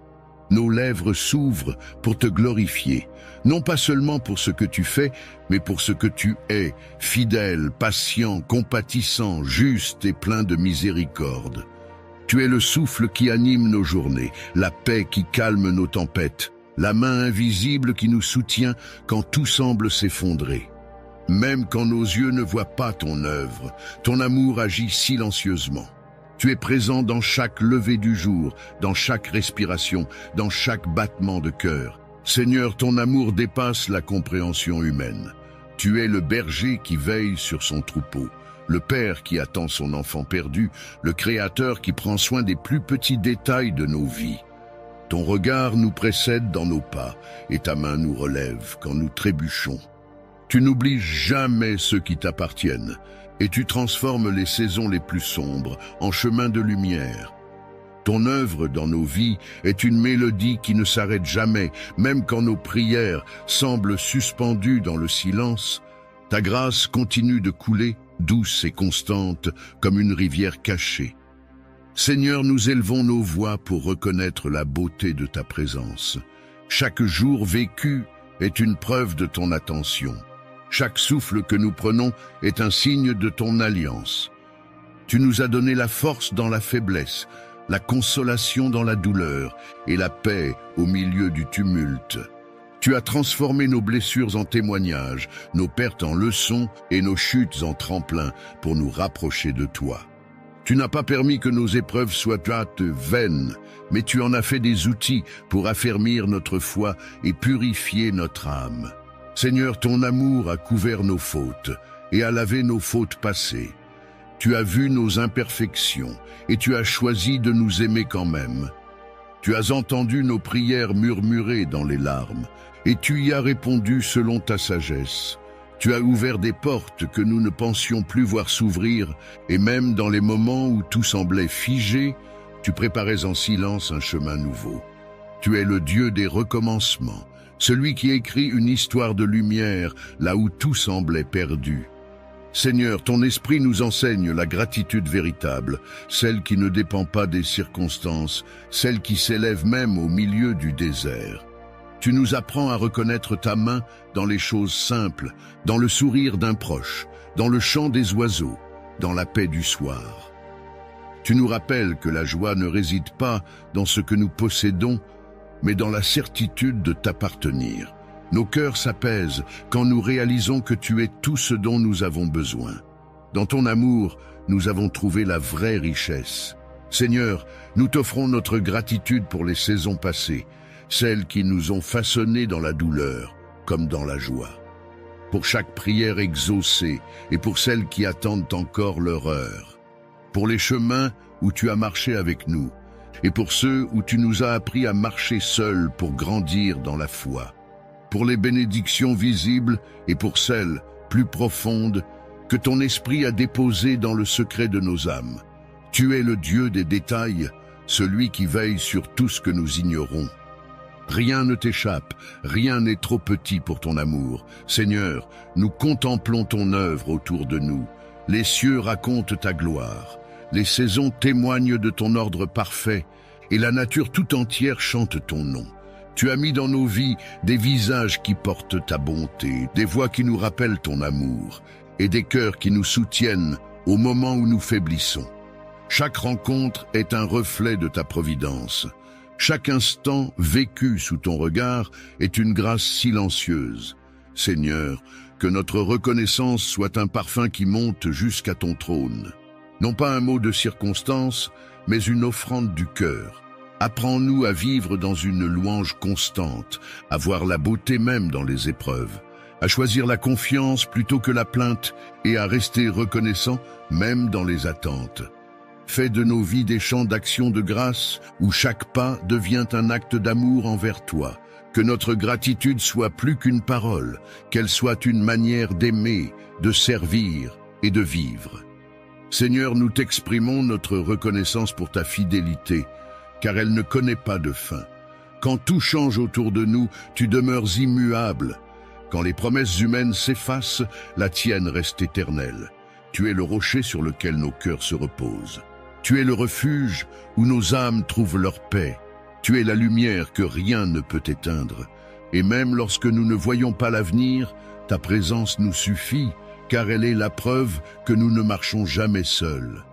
Nos lèvres s'ouvrent pour te glorifier, non pas seulement pour ce que tu fais, mais pour ce que tu es, fidèle, patient, compatissant, juste et plein de miséricorde. Tu es le souffle qui anime nos journées, la paix qui calme nos tempêtes, la main invisible qui nous soutient quand tout semble s'effondrer. Même quand nos yeux ne voient pas ton œuvre, ton amour agit silencieusement. Tu es présent dans chaque lever du jour, dans chaque respiration, dans chaque battement de cœur. Seigneur, ton amour dépasse la compréhension humaine. Tu es le berger qui veille sur son troupeau, le père qui attend son enfant perdu, le créateur qui prend soin des plus petits détails de nos vies. Ton regard nous précède dans nos pas et ta main nous relève quand nous trébuchons. Tu n'oublies jamais ceux qui t'appartiennent et tu transformes les saisons les plus sombres en chemins de lumière. Ton œuvre dans nos vies est une mélodie qui ne s'arrête jamais, même quand nos prières semblent suspendues dans le silence. Ta grâce continue de couler, douce et constante, comme une rivière cachée. Seigneur, nous élevons nos voix pour reconnaître la beauté de ta présence. Chaque jour vécu est une preuve de ton attention. Chaque souffle que nous prenons est un signe de ton alliance. Tu nous as donné la force dans la faiblesse, la consolation dans la douleur et la paix au milieu du tumulte. Tu as transformé nos blessures en témoignages, nos pertes en leçons et nos chutes en tremplins pour nous rapprocher de toi. Tu n'as pas permis que nos épreuves soient vaines, mais tu en as fait des outils pour affermir notre foi et purifier notre âme. Seigneur, ton amour a couvert nos fautes et a lavé nos fautes passées. Tu as vu nos imperfections et tu as choisi de nous aimer quand même. Tu as entendu nos prières murmurer dans les larmes et tu y as répondu selon ta sagesse. Tu as ouvert des portes que nous ne pensions plus voir s'ouvrir, et même dans les moments où tout semblait figé, tu préparais en silence un chemin nouveau. Tu es le Dieu des recommencements, celui qui écrit une histoire de lumière là où tout semblait perdu. Seigneur, ton esprit nous enseigne la gratitude véritable, celle qui ne dépend pas des circonstances, celle qui s'élève même au milieu du désert. Tu nous apprends à reconnaître ta main dans les choses simples, dans le sourire d'un proche, dans le chant des oiseaux, dans la paix du soir. Tu nous rappelles que la joie ne réside pas dans ce que nous possédons, mais dans la certitude de t'appartenir. Nos cœurs s'apaisent quand nous réalisons que tu es tout ce dont nous avons besoin. Dans ton amour, nous avons trouvé la vraie richesse. Seigneur, nous t'offrons notre gratitude pour les saisons passées, celles qui nous ont façonnés dans la douleur comme dans la joie. Pour chaque prière exaucée et pour celles qui attendent encore leur heure. Pour les chemins où tu as marché avec nous et pour ceux où tu nous as appris à marcher seuls pour grandir dans la foi. Pour les bénédictions visibles et pour celles plus profondes que ton esprit a déposées dans le secret de nos âmes. Tu es le Dieu des détails, celui qui veille sur tout ce que nous ignorons. Rien ne t'échappe, rien n'est trop petit pour ton amour. Seigneur, nous contemplons ton œuvre autour de nous. Les cieux racontent ta gloire. Les saisons témoignent de ton ordre parfait et la nature tout entière chante ton nom. Tu as mis dans nos vies des visages qui portent ta bonté, des voix qui nous rappellent ton amour et des cœurs qui nous soutiennent au moment où nous faiblissons. Chaque rencontre est un reflet de ta providence. Chaque instant vécu sous ton regard est une grâce silencieuse. Seigneur, que notre reconnaissance soit un parfum qui monte jusqu'à ton trône. Non pas un mot de circonstance, mais une offrande du cœur. Apprends-nous à vivre dans une louange constante, à voir la beauté même dans les épreuves, à choisir la confiance plutôt que la plainte et à rester reconnaissant même dans les attentes. Fais de nos vies des chants d'action de grâce où chaque pas devient un acte d'amour envers toi. Que notre gratitude soit plus qu'une parole, qu'elle soit une manière d'aimer, de servir et de vivre. Seigneur, nous t'exprimons notre reconnaissance pour ta fidélité, car elle ne connaît pas de fin. Quand tout change autour de nous, tu demeures immuable. Quand les promesses humaines s'effacent, la tienne reste éternelle. Tu es le rocher sur lequel nos cœurs se reposent. Tu es le refuge où nos âmes trouvent leur paix. Tu es la lumière que rien ne peut éteindre. Et même lorsque nous ne voyons pas l'avenir, ta présence nous suffit, car elle est la preuve que nous ne marchons jamais seuls.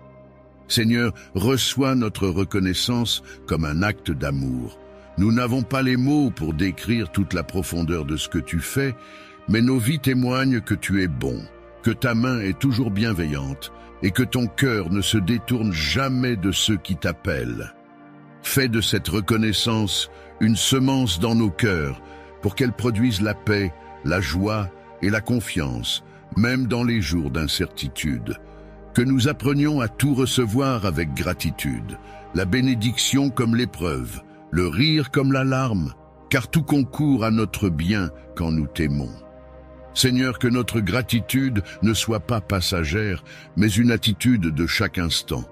Seigneur, reçois notre reconnaissance comme un acte d'amour. Nous n'avons pas les mots pour décrire toute la profondeur de ce que tu fais, mais nos vies témoignent que tu es bon, que ta main est toujours bienveillante et que ton cœur ne se détourne jamais de ceux qui t'appellent. Fais de cette reconnaissance une semence dans nos cœurs pour qu'elle produise la paix, la joie et la confiance, même dans les jours d'incertitude. Que nous apprenions à tout recevoir avec gratitude, la bénédiction comme l'épreuve, le rire comme la larme, car tout concourt à notre bien quand nous t'aimons. Seigneur, que notre gratitude ne soit pas passagère, mais une attitude de chaque instant.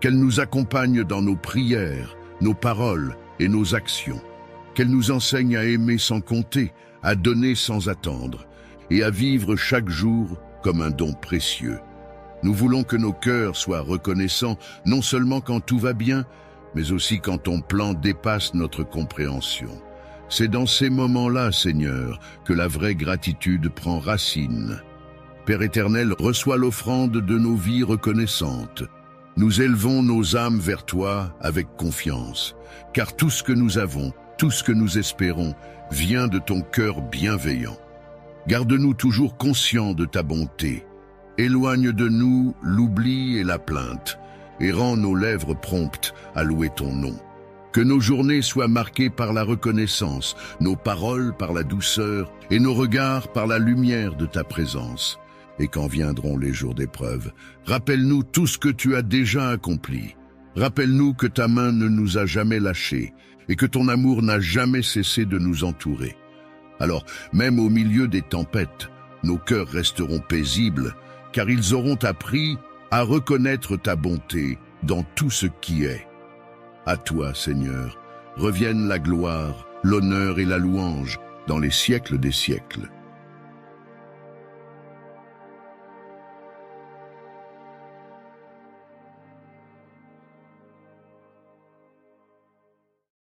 qu'elle nous accompagne dans nos prières, nos paroles et nos actions, qu'elle nous enseigne à aimer sans compter, à donner sans attendre, et à vivre chaque jour comme un don précieux. Nous voulons que nos cœurs soient reconnaissants, non seulement quand tout va bien, mais aussi quand ton plan dépasse notre compréhension. C'est dans ces moments-là, Seigneur, que la vraie gratitude prend racine. Père éternel, reçois l'offrande de nos vies reconnaissantes. Nous élevons nos âmes vers toi avec confiance, car tout ce que nous avons, tout ce que nous espérons, vient de ton cœur bienveillant. Garde-nous toujours conscients de ta bonté. Éloigne de nous l'oubli et la plainte, et rends nos lèvres promptes à louer ton nom. Que nos journées soient marquées par la reconnaissance, nos paroles par la douceur et nos regards par la lumière de ta présence. Et quand viendront les jours d'épreuve, rappelle-nous tout ce que tu as déjà accompli. Rappelle-nous que ta main ne nous a jamais lâchés et que ton amour n'a jamais cessé de nous entourer. Alors, même au milieu des tempêtes, nos cœurs resteront paisibles, car ils auront appris à reconnaître ta bonté dans tout ce qui est. À toi, Seigneur, reviennent la gloire, l'honneur et la louange dans les siècles des siècles.